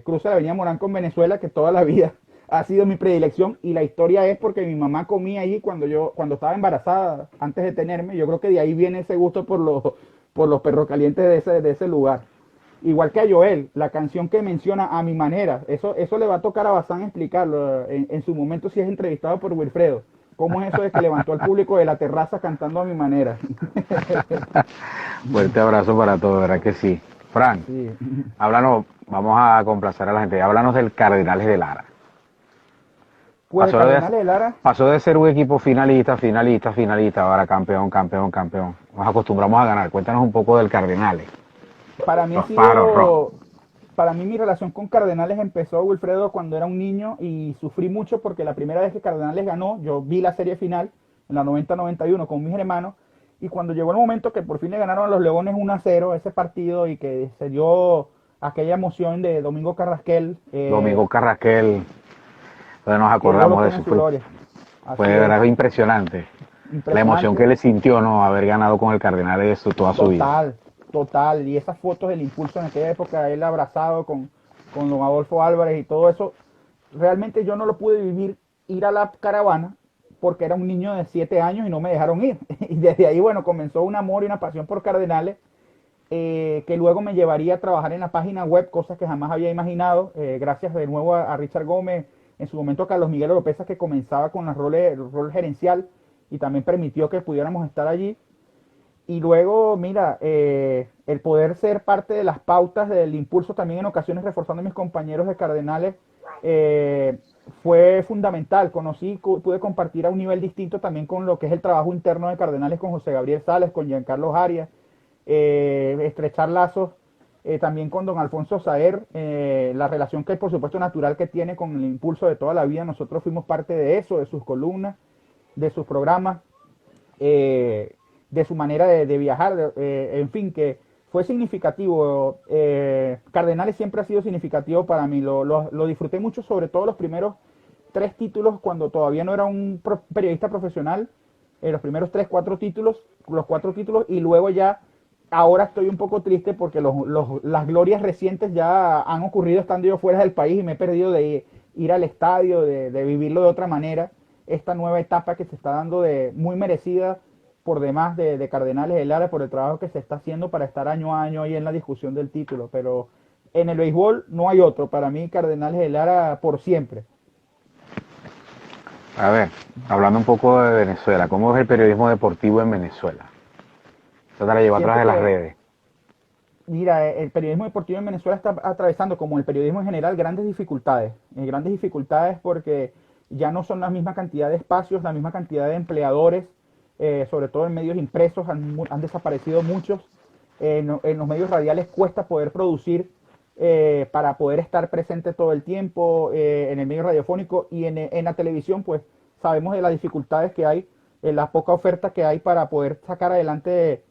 cruza la avenida Morán con Venezuela, que toda la vida ha sido mi predilección. Y la historia es porque mi mamá comía allí cuando estaba embarazada, antes de tenerme. Yo creo que de ahí viene ese gusto por los perros calientes de ese lugar. Igual que a Joel, la canción que menciona A Mi Manera, eso le va a tocar a Bazán explicarlo en su momento si es entrevistado por Wilfredo. ¿Cómo es eso de que levantó al público de la terraza cantando A Mi Manera? fuerte abrazo para todos, ¿verdad que sí? Frank, Sí. háblanos, vamos a complacer a la gente, háblanos del Cardenales de Lara. Pues Pasó de, Cardenales de Lara, pasó de ser un equipo finalista, finalista, finalista, ahora campeón, campeón, campeón. Nos acostumbramos a ganar. Cuéntanos un poco del Cardenales. para mí ha Los Pájaros Rojos. sido, para mí mi relación con Cardenales empezó, Wilfredo, cuando era un niño y sufrí mucho porque la primera vez que Cardenales ganó, yo vi la serie final en la 90-91 con mis hermanos y cuando llegó el momento que por fin le ganaron a los Leones 1-0 ese partido y que se dio aquella emoción de Domingo Carrasquel, Domingo Carrasquel, donde nos que Dios lo acordamos de tenga eso. en su Fue, gloria. fue Así de es, verdad impresionante. La emoción que impresionante. le sintió, ¿no? Haber ganado con el Cardenales toda su vida. Total, total. Y esas fotos del impulso en aquella época, él abrazado con don Adolfo Álvarez y todo eso, realmente yo no lo pude vivir, ir a la caravana, porque era un niño de 7 años y no me dejaron ir. Y desde ahí, bueno, comenzó un amor y una pasión por Cardenales, que luego me llevaría a trabajar en la página web, cosas que jamás había imaginado. Gracias de nuevo a Richard Gómez, en su momento a Carlos Miguel Oropesa, que comenzaba con el rol gerencial y también permitió que pudiéramos estar allí. Y luego, mira, el poder ser parte de las pautas del impulso también en ocasiones reforzando a mis compañeros de Cardenales eh, fue fundamental. Pude compartir a un nivel distinto también con lo que es el trabajo interno de Cardenales con José Gabriel Sales, con Giancarlo Arias, estrechar lazos también con don Alfonso Saer, la relación que por supuesto natural que tiene con el impulso de toda la vida. Nosotros fuimos parte de eso, de sus columnas, de sus programas. De su manera de viajar, en fin, que fue significativo. Cardenales siempre ha sido significativo para mí, lo disfruté mucho, sobre todo los primeros 3 títulos, cuando todavía no era un periodista profesional, los primeros 3, 4 títulos, los 4 títulos, y luego ya, ahora estoy un poco triste porque las glorias recientes ya han ocurrido estando yo fuera del país y me he perdido de ir al estadio, de vivirlo de otra manera, esta nueva etapa que se está dando de muy merecida por demás de Cardenales de Lara por el trabajo que se está haciendo para estar año a año ahí en la discusión del título. Pero en el béisbol no hay otro. Para mí, Cardenales de Lara por siempre. A ver, hablando un poco de Venezuela, ¿cómo es el periodismo deportivo en Venezuela? Trata de llevar atrás Siento de las que, redes. mira, el periodismo deportivo en Venezuela está atravesando, como el periodismo en general, grandes dificultades. Grandes dificultades porque ya no son la misma cantidad de espacios, la misma cantidad de empleadores, sobre todo en medios impresos, han desaparecido muchos. En los medios radiales cuesta poder producir para poder estar presente todo el tiempo, en el medio radiofónico y en la televisión, pues sabemos de las dificultades que hay, la poca oferta que hay para poder sacar adelante,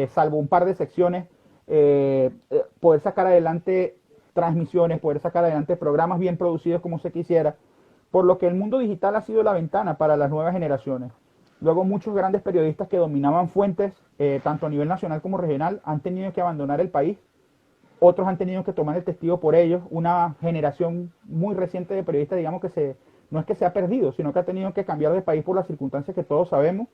salvo un par de secciones, poder sacar adelante transmisiones, poder sacar adelante programas bien producidos como se quisiera, por lo que el mundo digital ha sido la ventana para las nuevas generaciones. Luego muchos grandes periodistas que dominaban fuentes, tanto a nivel nacional como regional, han tenido que abandonar el país. Otros han tenido que tomar el testigo por ellos. Una generación muy reciente de periodistas, digamos que no es que se ha perdido, sino que ha tenido que cambiar de país por las circunstancias que todos sabemos.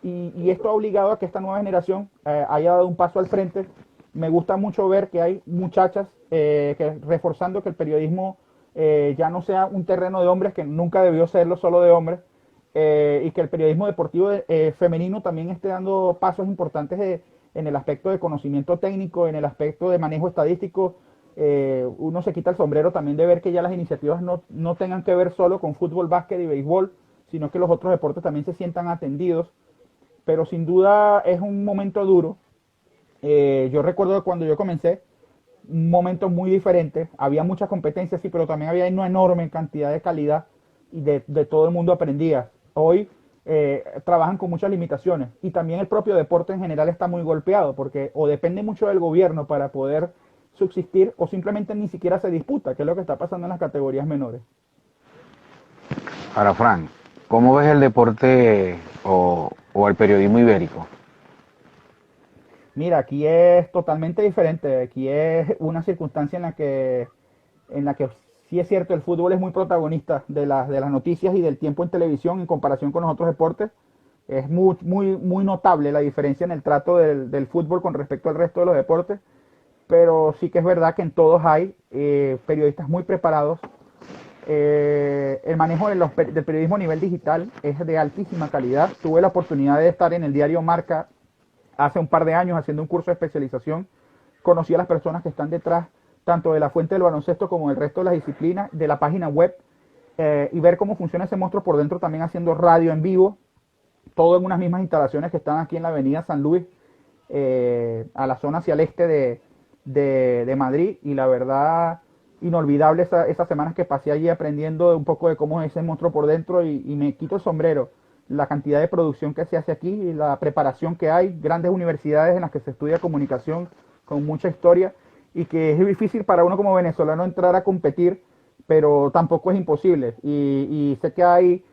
Y esto ha obligado a que esta nueva generación haya dado un paso al frente. Me gusta mucho ver que hay muchachas que reforzando que el periodismo ya no sea un terreno de hombres, que nunca debió serlo solo de hombres, y que el periodismo deportivo femenino también esté dando pasos importantes en el aspecto de conocimiento técnico, en el aspecto de manejo estadístico. Uno se quita el sombrero también de ver que ya las iniciativas no tengan que ver solo con fútbol, básquet y béisbol, sino que los otros deportes también se sientan atendidos. Pero sin duda es un momento duro. Yo recuerdo cuando yo comencé, un momento muy diferente. Había mucha competencia, sí, pero también había una enorme cantidad de calidad y de todo el mundo aprendía. Hoy trabajan con muchas limitaciones y también el propio deporte en general está muy golpeado porque o depende mucho del gobierno para poder subsistir o simplemente ni siquiera se disputa, que es lo que está pasando en las categorías menores. Ahora, Fran, ¿cómo ves el deporte o el periodismo ibérico? Mira, aquí es totalmente diferente. Aquí es una circunstancia en la que sí es cierto, el fútbol es muy protagonista de las noticias y del tiempo en televisión en comparación con los otros deportes. Es muy notable la diferencia en el trato del fútbol con respecto al resto de los deportes, pero sí que es verdad que en todos hay periodistas muy preparados. El manejo del periodismo a nivel digital es de altísima calidad. Tuve la oportunidad de estar en el diario Marca hace un par de años haciendo un curso de especialización. Conocí a las personas que están detrás tanto de la fuente del baloncesto como del resto de las disciplinas, de la página web, y ver cómo funciona ese monstruo por dentro, también haciendo radio en vivo, todo en unas mismas instalaciones que están aquí en la avenida San Luis, a la zona hacia el este de Madrid, y la verdad, inolvidable esas semanas que pasé allí aprendiendo un poco de cómo es ese monstruo por dentro, y me quito el sombrero, la cantidad de producción que se hace aquí, y la preparación que hay, grandes universidades en las que se estudia comunicación con mucha historia, y que es difícil para uno como venezolano entrar a competir, pero tampoco es imposible. Y sé que hay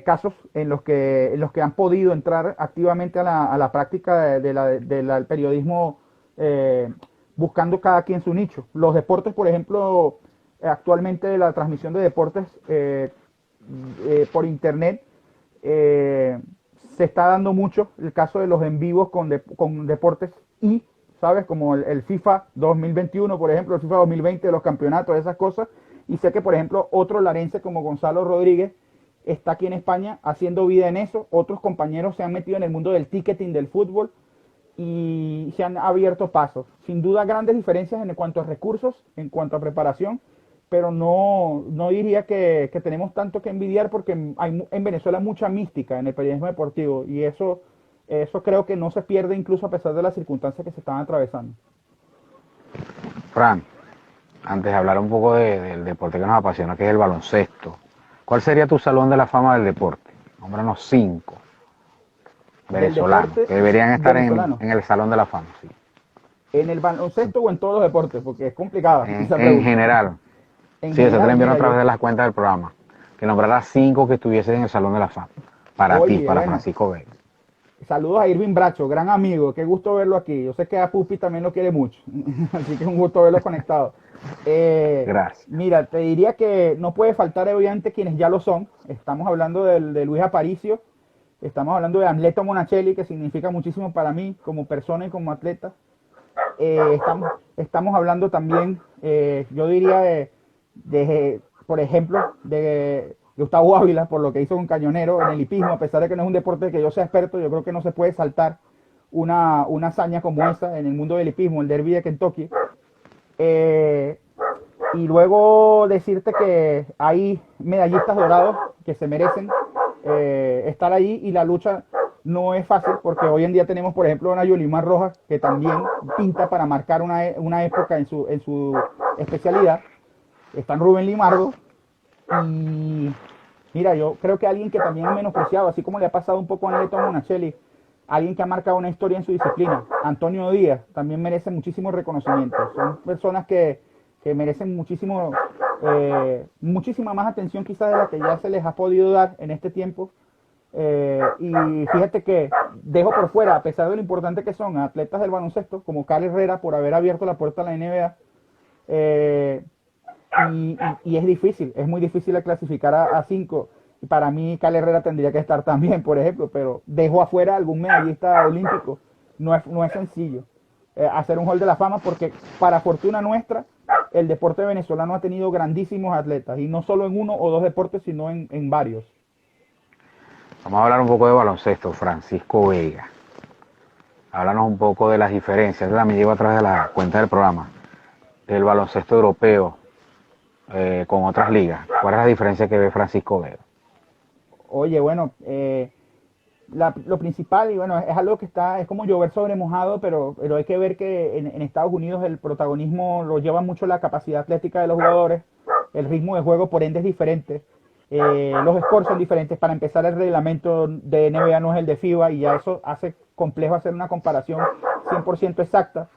casos en los que han podido entrar activamente a la práctica del periodismo, buscando cada quien su nicho. Los deportes, por ejemplo, actualmente la transmisión de deportes por internet se está dando mucho. El caso de los en vivos con deportes ¿sabes? Como el FIFA 2021, por ejemplo, el FIFA 2020 de los campeonatos, esas cosas. Y sé que, por ejemplo, otro larense como Gonzalo Rodríguez está aquí en España haciendo vida en eso. Otros compañeros se han metido en el mundo del ticketing del fútbol y se han abierto pasos. Sin duda, grandes diferencias en cuanto a recursos, en cuanto a preparación, pero no diría que tenemos tanto que envidiar porque hay en Venezuela mucha mística en el periodismo deportivo y eso creo que no se pierde incluso a pesar de las circunstancias que se están atravesando. Fran, antes de hablar un poco del deporte que nos apasiona, que es el baloncesto, ¿cuál sería tu salón de la fama del deporte? Nómbranos 5 venezolanos que deberían estar en el salón de la fama. Sí. ¿En el baloncesto o en todos los deportes? Porque es complicado. En general. Sí, eso te lo enviaron a través de las cuentas del programa. Que nombrarás 5 que estuviesen en el salón de la fama. Para ti, para Francisco Vega. Saludos a Irving Bracho, gran amigo, qué gusto verlo aquí. Yo sé que a Pupi también lo quiere mucho, así que es un gusto verlo conectado. Gracias. Mira, te diría que no puede faltar obviamente quienes ya lo son. Estamos hablando de Luis Aparicio, estamos hablando de Amleto Monachelli, que significa muchísimo para mí como persona y como atleta. Estamos hablando también, yo diría, por ejemplo, de Gustavo Ávila, por lo que hizo con Cañonero en el hipismo, a pesar de que no es un deporte que yo sea experto, yo creo que no se puede saltar una hazaña como esa en el mundo del hipismo, el Derby de Kentucky. Y luego decirte que hay medallistas dorados que se merecen estar allí y la lucha no es fácil porque hoy en día tenemos, por ejemplo, a Yolimar Rojas que también pinta para marcar una época en su especialidad. Están Rubén Limardo y mira, yo creo que alguien que también es menospreciado, así como le ha pasado un poco a Neto Monachelli, alguien que ha marcado una historia en su disciplina, Antonio Díaz, también merece muchísimo reconocimiento. Son personas que merecen muchísima más atención quizás de la que ya se les ha podido dar en este tiempo. Y fíjate que dejo por fuera, a pesar de lo importante que son atletas del baloncesto, como Cal Herrera por haber abierto la puerta a la NBA, eh, y es difícil, es muy difícil de clasificar a 5. Y para mí, Cal Herrera tendría que estar también, por ejemplo, pero dejo afuera algún medallista olímpico. No es sencillo hacer un hall de la fama porque, para fortuna nuestra, el deporte venezolano ha tenido grandísimos atletas, y no solo en uno o dos deportes, sino en varios. Vamos a hablar un poco de baloncesto, Francisco Vega. Háblanos un poco de las diferencias. Yo también llevo a través de la cuenta del programa, del baloncesto europeo con otras ligas. ¿Cuál es la diferencia que ve Francisco Vega? Oye, bueno, lo principal, y bueno, es algo que es como llover sobre mojado, pero hay que ver que en Estados Unidos el protagonismo lo lleva mucho la capacidad atlética de los jugadores, el ritmo de juego por ende es diferente, los scores son diferentes. Para empezar, el reglamento de NBA no es el de FIBA, y ya eso hace complejo hacer una comparación 100% exacta.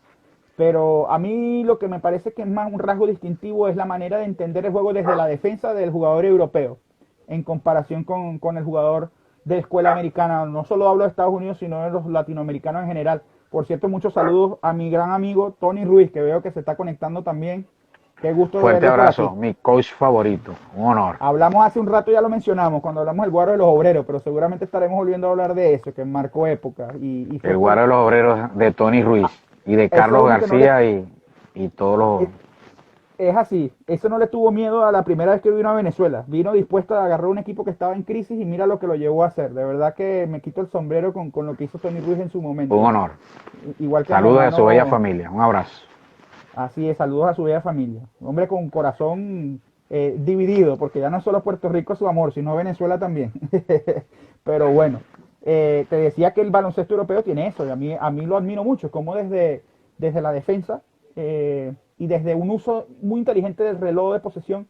Pero a mí lo que me parece que es más un rasgo distintivo es la manera de entender el juego desde la defensa del jugador europeo, en comparación con el jugador de escuela americana. No solo hablo de Estados Unidos, sino de los latinoamericanos en general. Por cierto, muchos saludos a mi gran amigo Tony Ruiz, que veo que se está conectando también. Qué gusto de Fuerte verlo por abrazo, aquí. mi coach favorito. Un honor. Hablamos hace un rato, ya lo mencionamos, cuando hablamos del Guaro de los Obreros, pero seguramente estaremos volviendo a hablar de eso, que marcó época. Y fue El guaro por... de los obreros de Tony Ruiz y de Eso es Carlos uno que no le... García y todos los... Es así, eso no le tuvo miedo a la primera vez que vino a Venezuela. Vino dispuesto a agarrar un equipo que estaba en crisis, y mira lo que lo llevó a hacer. De verdad que me quito el sombrero con lo que hizo Tony Ruiz en su Un momento. honor. Igual que a mi Saludos a su bella hermano, familia. Un abrazo. así es, saludos a su bella familia. Un hombre con un corazón dividido, porque ya no solo Puerto Rico es su amor, sino Venezuela también. Pero bueno, te decía que el baloncesto europeo tiene eso, y a mí lo admiro mucho, como desde la defensa, y desde un uso muy inteligente del reloj de posesión,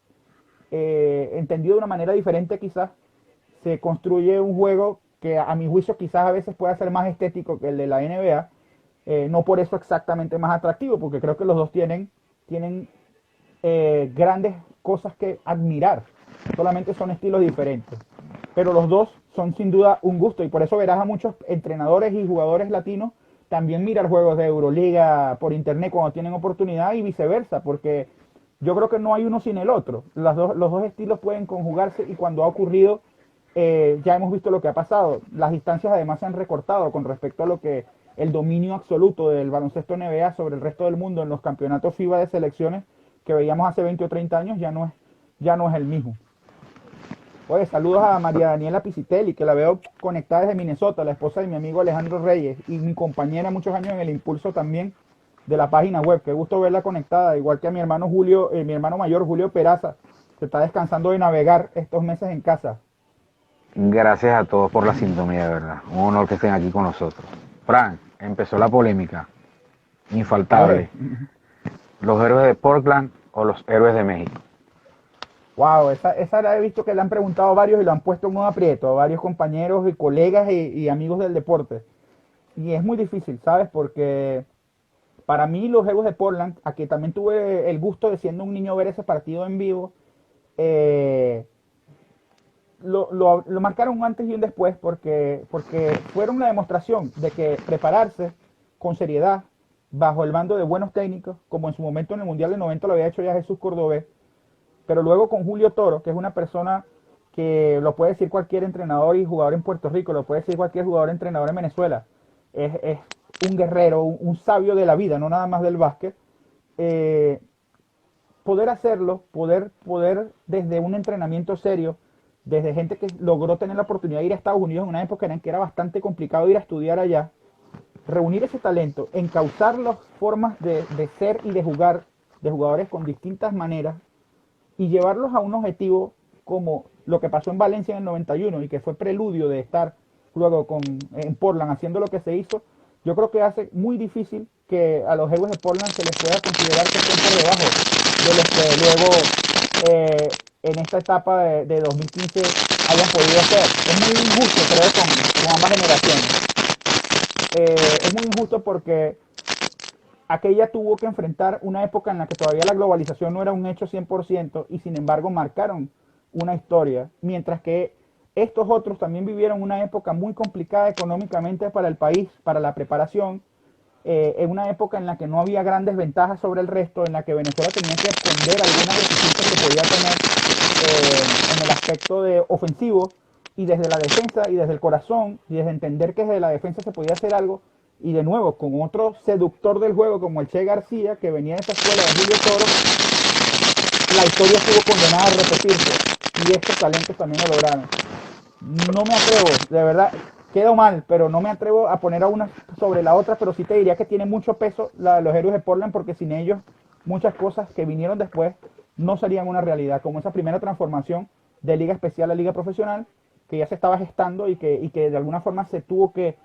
entendido de una manera diferente quizás, se construye un juego que a mi juicio quizás a veces pueda ser más estético que el de la NBA, no por eso exactamente más atractivo, porque creo que los dos tienen grandes cosas que admirar, solamente son estilos diferentes, pero los dos son sin duda un gusto, y por eso verás a muchos entrenadores y jugadores latinos también mirar juegos de Euroliga por internet cuando tienen oportunidad, y viceversa, porque yo creo que no hay uno sin el otro. Los dos estilos pueden conjugarse, y cuando ha ocurrido, ya hemos visto lo que ha pasado. Las distancias además se han recortado con respecto a lo que el dominio absoluto del baloncesto NBA sobre el resto del mundo en los campeonatos FIBA de selecciones que veíamos hace 20 o 30 años ya no es el mismo. Oye, saludos a María Daniela Pisitelli, que la veo conectada desde Minnesota, la esposa de mi amigo Alejandro Reyes, y mi compañera muchos años en el Impulso también de la página web. Qué gusto verla conectada, igual que a mi hermano Julio, mi hermano mayor Julio Peraza, que está descansando de navegar estos meses en casa. Gracias a todos por la sintonía, de verdad. Un honor que estén aquí con nosotros. Frank, empezó la polémica. A ver, Infaltable. ¿Los héroes de Portland o los héroes de México? wow, esa la he visto que le han preguntado a varios y lo han puesto en un aprieto, a varios compañeros y colegas y amigos del deporte. Y es muy difícil, ¿sabes? Porque para mí los Juegos de Portland, a que también tuve el gusto de siendo un niño ver ese partido en vivo, eh, lo marcaron un antes y un después, porque fueron una demostración de que prepararse con seriedad, bajo el mando de buenos técnicos, como en su momento en el Mundial del 90 lo había hecho ya Jesús Cordobés, pero luego con Julio Toro, que es una persona que lo puede decir cualquier entrenador y jugador en Puerto Rico, lo puede decir cualquier jugador entrenador en Venezuela, es un guerrero, un sabio de la vida, no nada más del básquet. eh, Poder hacerlo, poder desde un entrenamiento serio, desde gente que logró tener la oportunidad de ir a Estados Unidos en una época en que era bastante complicado ir a estudiar allá, reunir ese talento, encauzar las formas de ser y de jugar de jugadores con distintas maneras, y llevarlos a un objetivo como lo que pasó en Valencia en el 91, y que fue preludio de estar luego en Portland haciendo lo que se hizo. Yo creo que hace muy difícil que a los héroes de Portland se les pueda considerar que estén por debajo de los que luego, en esta etapa de 2015, hayan podido hacer. Es muy injusto, creo, con ambas generaciones. Es muy injusto porque aquella tuvo que enfrentar una época en la que todavía la globalización no era un hecho 100%, y sin embargo marcaron una historia, mientras que Estos otros también vivieron una época muy complicada económicamente para el país, para la preparación, en una época en la que no había grandes ventajas sobre el resto, en la que Venezuela tenía que esconder algunas deficiencias que podía tener en el aspecto de ofensivo, y desde la defensa y desde el corazón y desde entender que desde la defensa se podía hacer algo, y de nuevo con otro seductor del juego como el Che García, que venía de esa escuela de Julio Toro, la historia estuvo condenada a repetirse, y estos talentos también lo lograron. No me atrevo, de verdad, quedo mal, pero no me atrevo a poner a una sobre la otra, pero sí te diría que tiene mucho peso la de los héroes de Portland, porque sin ellos muchas cosas que vinieron después no serían una realidad, como esa primera transformación de liga especial a liga profesional, que ya se estaba gestando y que de alguna forma se tuvo que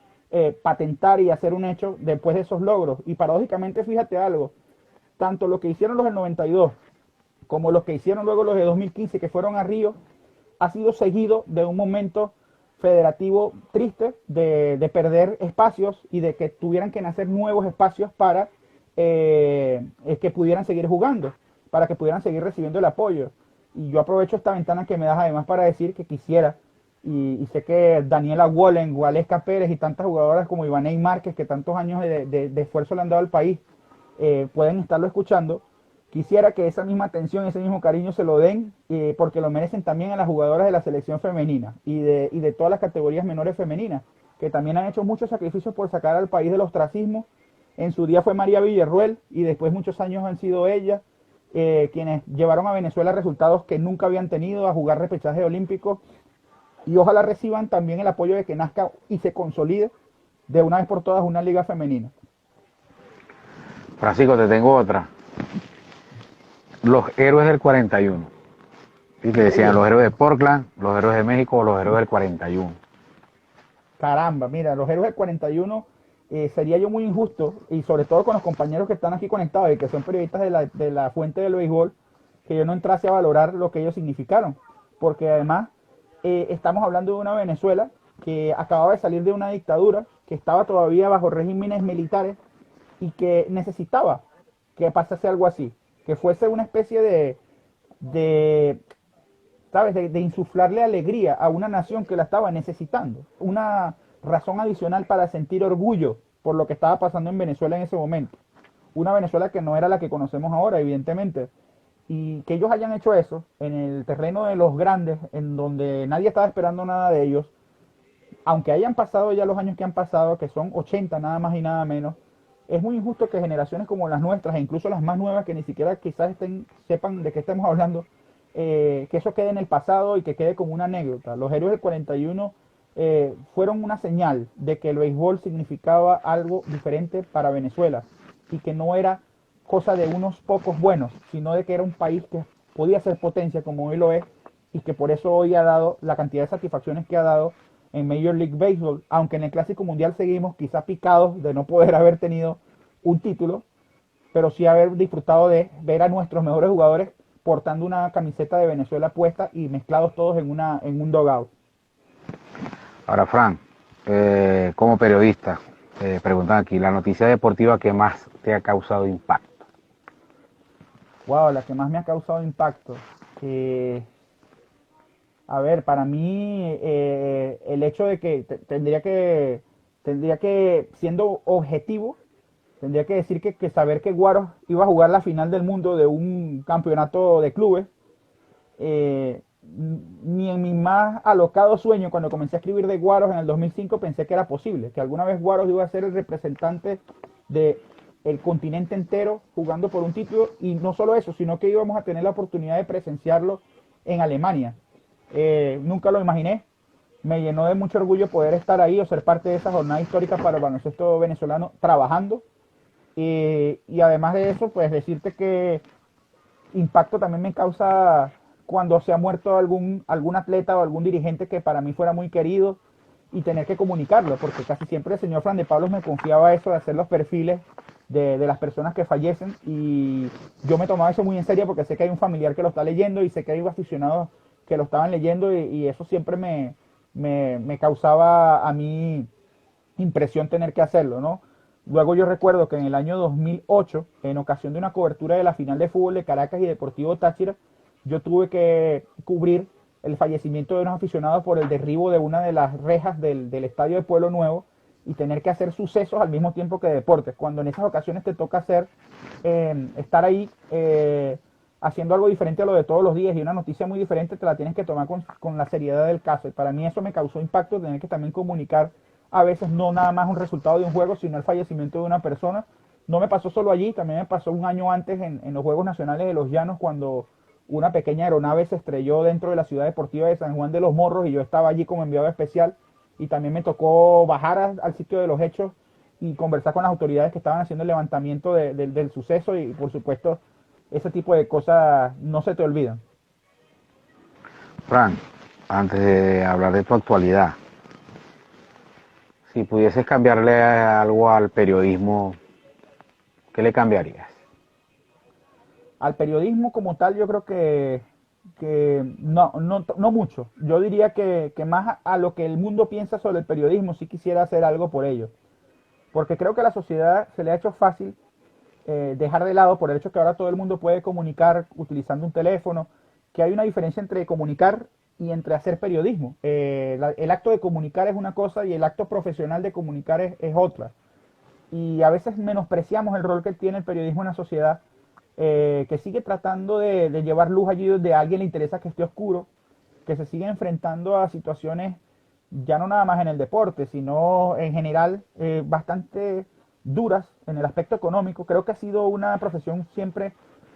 patentar y hacer un hecho después de esos logros. Y paradójicamente, fíjate algo, tanto lo que hicieron los del 92 como los que hicieron luego los de 2015, que fueron a Río, ha sido seguido de un momento federativo triste de perder espacios y de que tuvieran que nacer nuevos espacios para que pudieran seguir jugando, para que pudieran seguir recibiendo el apoyo. Y yo aprovecho esta ventana que me das además para decir que quisiera, y sé que Daniela Wallen, Gualesca Pérez y tantas jugadoras como Ivaney Márquez, que tantos años de esfuerzo le han dado al país, pueden estarlo escuchando. Quisiera que esa misma atención, ese mismo cariño se lo den, porque lo merecen también a las jugadoras de la selección femenina y de todas las categorías menores femeninas, que también han hecho muchos sacrificios por sacar al país del ostracismo. En su día fue María Villarruel y después muchos años han sido ellas quienes llevaron a Venezuela resultados que nunca habían tenido, a jugar repechaje olímpico, y ojalá reciban también el apoyo de que nazca y se consolide de una vez por todas una liga femenina. Francisco, te tengo otra. Los héroes del 41. Y te decían los héroes de Portland, los héroes de México o los héroes del 41. Caramba, mira, los héroes del 41, sería yo muy injusto, y sobre todo con los compañeros que están aquí conectados y que son periodistas de la fuente del béisbol, que yo no entrase a valorar lo que ellos significaron, porque además estamos hablando de una Venezuela que acababa de salir de una dictadura, que estaba todavía bajo regímenes militares y que necesitaba que pasase algo así, que fuese una especie de ¿sabes? De insuflarle alegría a una nación que la estaba necesitando, una razón adicional para sentir orgullo por lo que estaba pasando en Venezuela en ese momento. Una Venezuela que no era la que conocemos ahora, evidentemente, y que ellos hayan hecho eso en el terreno de los grandes, en donde nadie estaba esperando nada de ellos, aunque hayan pasado ya los años que han pasado, que son 80 nada más y nada menos. Es muy injusto que generaciones como las nuestras, e incluso las más nuevas, que ni siquiera quizás sepan de qué estamos hablando, que eso quede en el pasado y que quede como una anécdota. Los héroes del 41 fueron una señal de que el béisbol significaba algo diferente para Venezuela y que no era cosa de unos pocos buenos, sino de que era un país que podía ser potencia como hoy lo es, y que por eso hoy ha dado la cantidad de satisfacciones que ha dado en Major League Baseball, aunque en el Clásico Mundial seguimos quizá picados de no poder haber tenido un título, pero sí haber disfrutado de ver a nuestros mejores jugadores portando una camiseta de Venezuela puesta y mezclados todos en un dugout. Ahora, Fran, como periodista, preguntan aquí, la noticia deportiva que más te ha causado impacto. Wow, la que más me ha causado impacto. A ver, para mí el hecho de que tendría que, siendo objetivo, tendría que decir que saber que Guaros iba a jugar la final del mundo de un campeonato de clubes, ni en mi más alocado sueño, cuando comencé a escribir de Guaros en el 2005, pensé que era posible, que alguna vez Guaros iba a ser el representante de el continente entero jugando por un título, y no solo eso, sino que íbamos a tener la oportunidad de presenciarlo en Alemania. Nunca lo imaginé. Me llenó de mucho orgullo poder estar ahí o ser parte de esa jornada histórica para el baloncesto venezolano trabajando. Y además de eso, pues decirte que impacto también me causa cuando se ha muerto algún atleta o algún dirigente que para mí fuera muy querido, y tener que comunicarlo, porque casi siempre el señor Fran de Pablos me confiaba eso de hacer los perfiles de las personas que fallecen, y yo me tomaba eso muy en serio porque sé que hay un familiar que lo está leyendo y sé que hay aficionados que lo estaban leyendo, y eso siempre me causaba a mí impresión tener que hacerlo, ¿no? Luego yo recuerdo que en el año 2008, en ocasión de una cobertura de la final de fútbol de Caracas y Deportivo Táchira, yo tuve que cubrir el fallecimiento de unos aficionados por el derribo de una de las rejas del estadio de Pueblo Nuevo y tener que hacer sucesos al mismo tiempo que deportes, cuando en esas ocasiones te toca estar ahí haciendo algo diferente a lo de todos los días y una noticia muy diferente te la tienes que tomar con la seriedad del caso. Y para mí eso me causó impacto, tener que también comunicar a veces no nada más un resultado de un juego, sino el fallecimiento de una persona. No me pasó solo allí, también me pasó un año antes en los Juegos Nacionales de los Llanos, cuando una pequeña aeronave se estrelló dentro de la ciudad deportiva de San Juan de los Morros y yo estaba allí como enviado especial y también me tocó bajar al sitio de los hechos y conversar con las autoridades que estaban haciendo el levantamiento del suceso y por supuesto ese tipo de cosas no se te olvidan. Fran, antes de hablar de tu actualidad, si pudieses cambiarle algo al periodismo, ¿qué le cambiarías? Al periodismo como tal yo creo que no mucho. Yo diría que más a lo que el mundo piensa sobre el periodismo sí quisiera hacer algo por ello. Porque creo que a la sociedad se le ha hecho fácil dejar de lado por el hecho que ahora todo el mundo puede comunicar utilizando un teléfono, que hay una diferencia entre comunicar y entre hacer periodismo. El acto de comunicar es una cosa y el acto profesional de comunicar es otra. Y a veces menospreciamos el rol que tiene el periodismo en la sociedad, que sigue tratando de llevar luz allí donde a alguien le interesa que esté oscuro, que se sigue enfrentando a situaciones ya no nada más en el deporte, sino en general bastante duras en el aspecto económico. Creo que ha sido una profesión siempre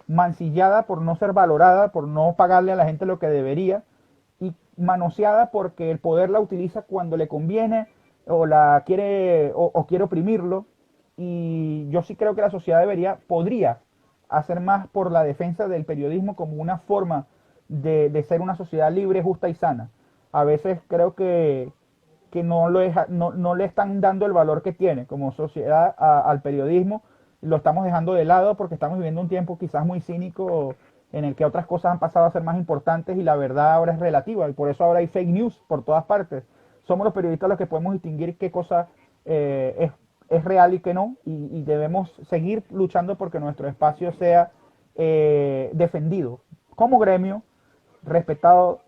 mancillada por no ser valorada, por no pagarle a la gente lo que debería y manoseada porque el poder la utiliza cuando le conviene o la quiere o quiere oprimirlo. Y yo sí creo que la sociedad podría hacer más por la defensa del periodismo como una forma de ser una sociedad libre, justa y sana. A veces creo que no le están dando el valor que tiene como sociedad al periodismo, lo estamos dejando de lado porque estamos viviendo un tiempo quizás muy cínico en el que otras cosas han pasado a ser más importantes y la verdad ahora es relativa y por eso ahora hay fake news por todas partes. Somos los periodistas los que podemos distinguir qué cosa es real y qué no y debemos seguir luchando porque nuestro espacio sea defendido como gremio, respetado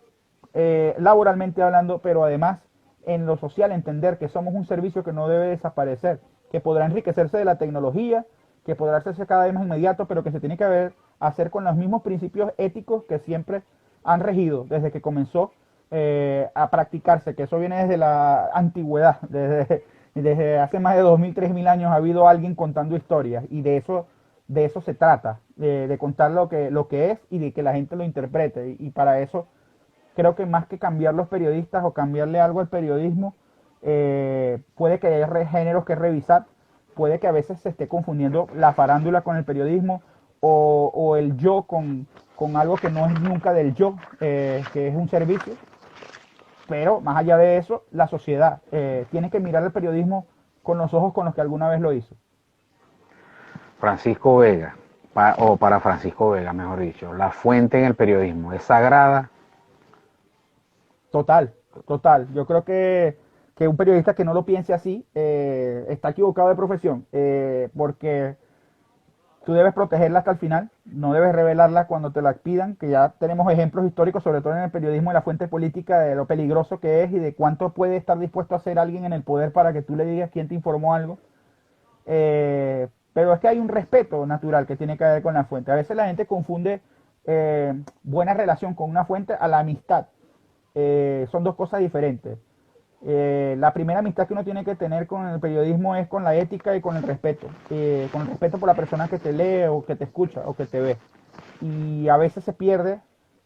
laboralmente hablando, pero además en lo social entender que somos un servicio que no debe desaparecer, que podrá enriquecerse de la tecnología, que podrá hacerse cada vez más inmediato, pero que se tiene que hacer con los mismos principios éticos que siempre han regido desde que comenzó a practicarse, que eso viene desde la antigüedad, desde hace más de 2000, 3000 años ha habido alguien contando historias y de eso se trata, de contar lo que es y de que la gente lo interprete y para eso creo que más que cambiar los periodistas o cambiarle algo al periodismo, puede que haya géneros que revisar, puede que a veces se esté confundiendo la farándula con el periodismo o el yo con algo que no es nunca del yo, que es un servicio. Pero más allá de eso, la sociedad tiene que mirar el periodismo con los ojos con los que alguna vez lo hizo. Francisco Vega, o para Francisco Vega, mejor dicho, la fuente en el periodismo, ¿es sagrada? Total, total. Yo creo que un periodista que no lo piense así está equivocado de profesión, porque tú debes protegerla hasta el final, no debes revelarla cuando te la pidan, que ya tenemos ejemplos históricos, sobre todo en el periodismo de la fuente política, de lo peligroso que es y de cuánto puede estar dispuesto a hacer alguien en el poder para que tú le digas quién te informó algo. Pero es que hay un respeto natural que tiene que ver con la fuente. A veces la gente confunde buena relación con una fuente a la amistad. Son dos cosas diferentes. La primera amistad que uno tiene que tener con el periodismo es con la ética y con el respeto por la persona que te lee o que te escucha o que te ve. Y a veces se pierde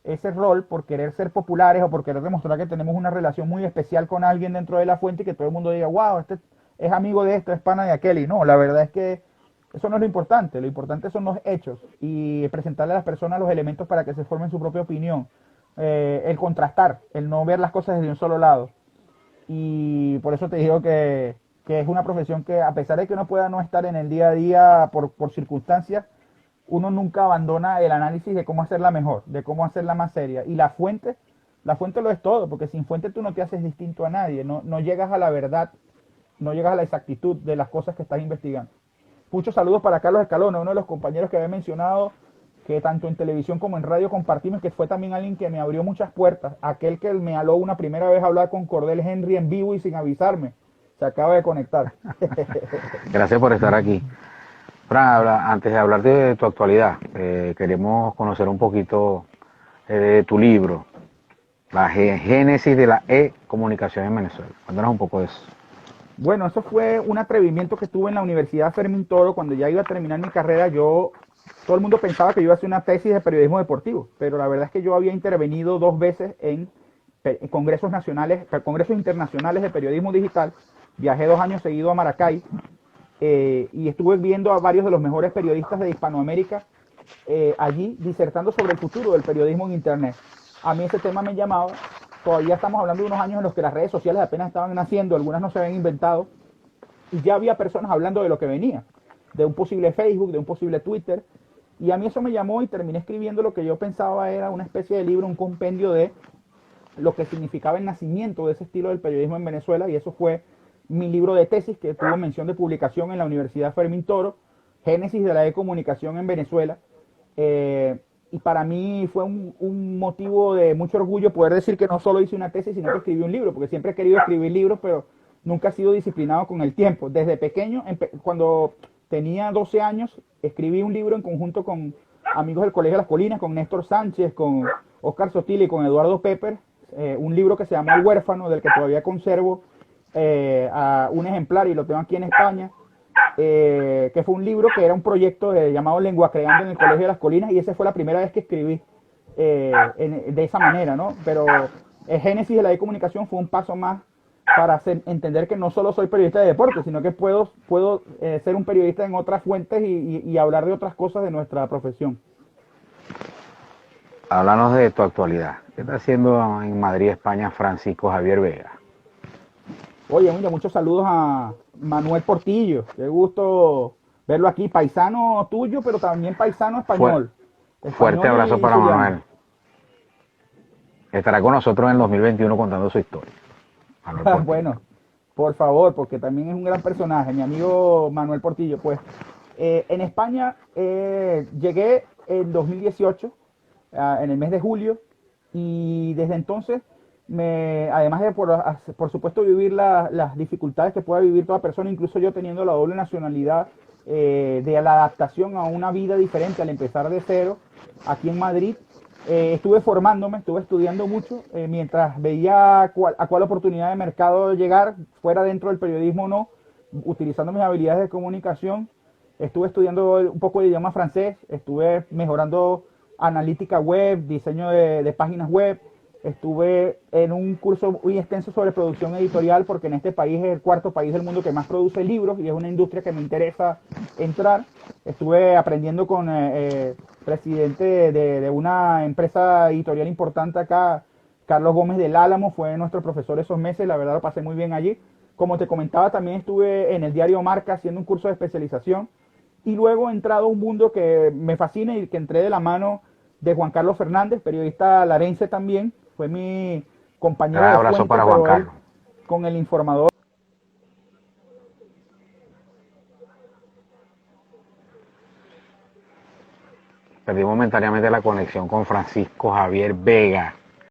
ese rol por querer ser populares o por querer demostrar que tenemos una relación muy especial con alguien dentro de la fuente y que todo el mundo diga, wow, este es amigo de esto, es pana de aquel. Y no, la verdad es que eso no es lo importante son los hechos y presentarle a las personas los elementos para que se formen su propia opinión. El contrastar, el no ver las cosas desde un solo lado. Y por eso te digo que es una profesión que a pesar de que uno pueda no estar en el día a día por circunstancias, uno nunca abandona el análisis de cómo hacerla mejor, de cómo hacerla más seria. Y la fuente lo es todo, porque sin fuente tú no te haces distinto a nadie, no llegas a la verdad, no llegas a la exactitud de las cosas que estás investigando. Muchos saludos para Carlos Escalona, uno de los compañeros que había mencionado, que tanto en televisión como en radio compartimos, que fue también alguien que me abrió muchas puertas, aquel que me aló una primera vez a hablar con Cordell Henry en vivo y sin avisarme. Se acaba de conectar. Gracias por estar aquí. Fran, antes de hablar de tu actualidad, queremos conocer un poquito de tu libro, la génesis de la e-comunicación en Venezuela. Cuéntanos un poco de eso. Bueno, eso fue un atrevimiento que tuve en la Universidad Fermín Toro cuando ya iba a terminar mi carrera. Todo el mundo pensaba que yo iba a hacer una tesis de periodismo deportivo, pero la verdad es que yo había intervenido 2 veces en congresos nacionales, congresos internacionales de periodismo digital. Viajé 2 años seguidos a Maracay y estuve viendo a varios de los mejores periodistas de Hispanoamérica allí disertando sobre el futuro del periodismo en Internet. A mí ese tema me llamaba. Todavía estamos hablando de unos años en los que las redes sociales apenas estaban naciendo, algunas no se habían inventado, y ya había personas hablando de lo que venía, de un posible Facebook, de un posible Twitter, y a mí eso me llamó y terminé escribiendo lo que yo pensaba era una especie de libro, un compendio de lo que significaba el nacimiento de ese estilo del periodismo en Venezuela, y eso fue mi libro de tesis que tuvo mención de publicación en la Universidad Fermín Toro, Génesis de la e-comunicación en Venezuela. Y para mí fue un motivo de mucho orgullo poder decir que no solo hice una tesis, sino que escribí un libro, porque siempre he querido escribir libros, pero nunca he sido disciplinado con el tiempo. Desde pequeño, cuando tenía 12 años, escribí un libro en conjunto con amigos del Colegio de las Colinas, con Néstor Sánchez, con Oscar Sotile y con Eduardo Pepper, un libro que se llama El Huérfano, del que todavía conservo a un ejemplar y lo tengo aquí en España. Que fue un libro que era un proyecto llamado Lengua Creando en el Colegio de las Colinas, y esa fue la primera vez que escribí de esa manera, ¿no? Pero el génesis de la e-comunicación fue un paso más para entender que no solo soy periodista de deporte, sino que puedo ser un periodista en otras fuentes y hablar de otras cosas de nuestra profesión. Háblanos de tu actualidad. ¿Qué está haciendo en Madrid, España, Francisco Javier Vega? Oye, mira, muchos saludos a Manuel Portillo. Qué gusto verlo aquí, paisano tuyo, pero también paisano español. Fuerte Español abrazo y para zuliano. Manuel. Estará con nosotros en el 2021 contando su historia. Manuel Portillo. Bueno, por favor, porque también es un gran personaje, mi amigo Manuel Portillo. Pues en España llegué en 2018, en el mes de julio, y desde entonces, además de por supuesto vivir las dificultades que pueda vivir toda persona, incluso yo teniendo la doble nacionalidad, de la adaptación a una vida diferente al empezar de cero aquí en Madrid. Estuve formándome, estuve estudiando mucho mientras veía a cuál oportunidad de mercado llegar, fuera dentro del periodismo o no, utilizando mis habilidades de comunicación. Estuve estudiando un poco de idioma francés, estuve mejorando analítica web, diseño de páginas web. Estuve en un curso muy extenso sobre producción editorial, porque en este país es el cuarto país del mundo que más produce libros y es una industria que me interesa entrar. Estuve aprendiendo con presidente de una empresa editorial importante acá, Carlos Gómez del Álamo, fue nuestro profesor esos meses, la verdad lo pasé muy bien allí. Como te comentaba, también estuve en el diario Marca haciendo un curso de especialización, y luego he entrado a un mundo que me fascina y que entré de la mano de Juan Carlos Fernández, periodista larense también, fue mi compañero Gran de abrazo fuente, para Juan pero él Carlos. con el informador. Perdí momentáneamente la conexión con Francisco Javier Vega.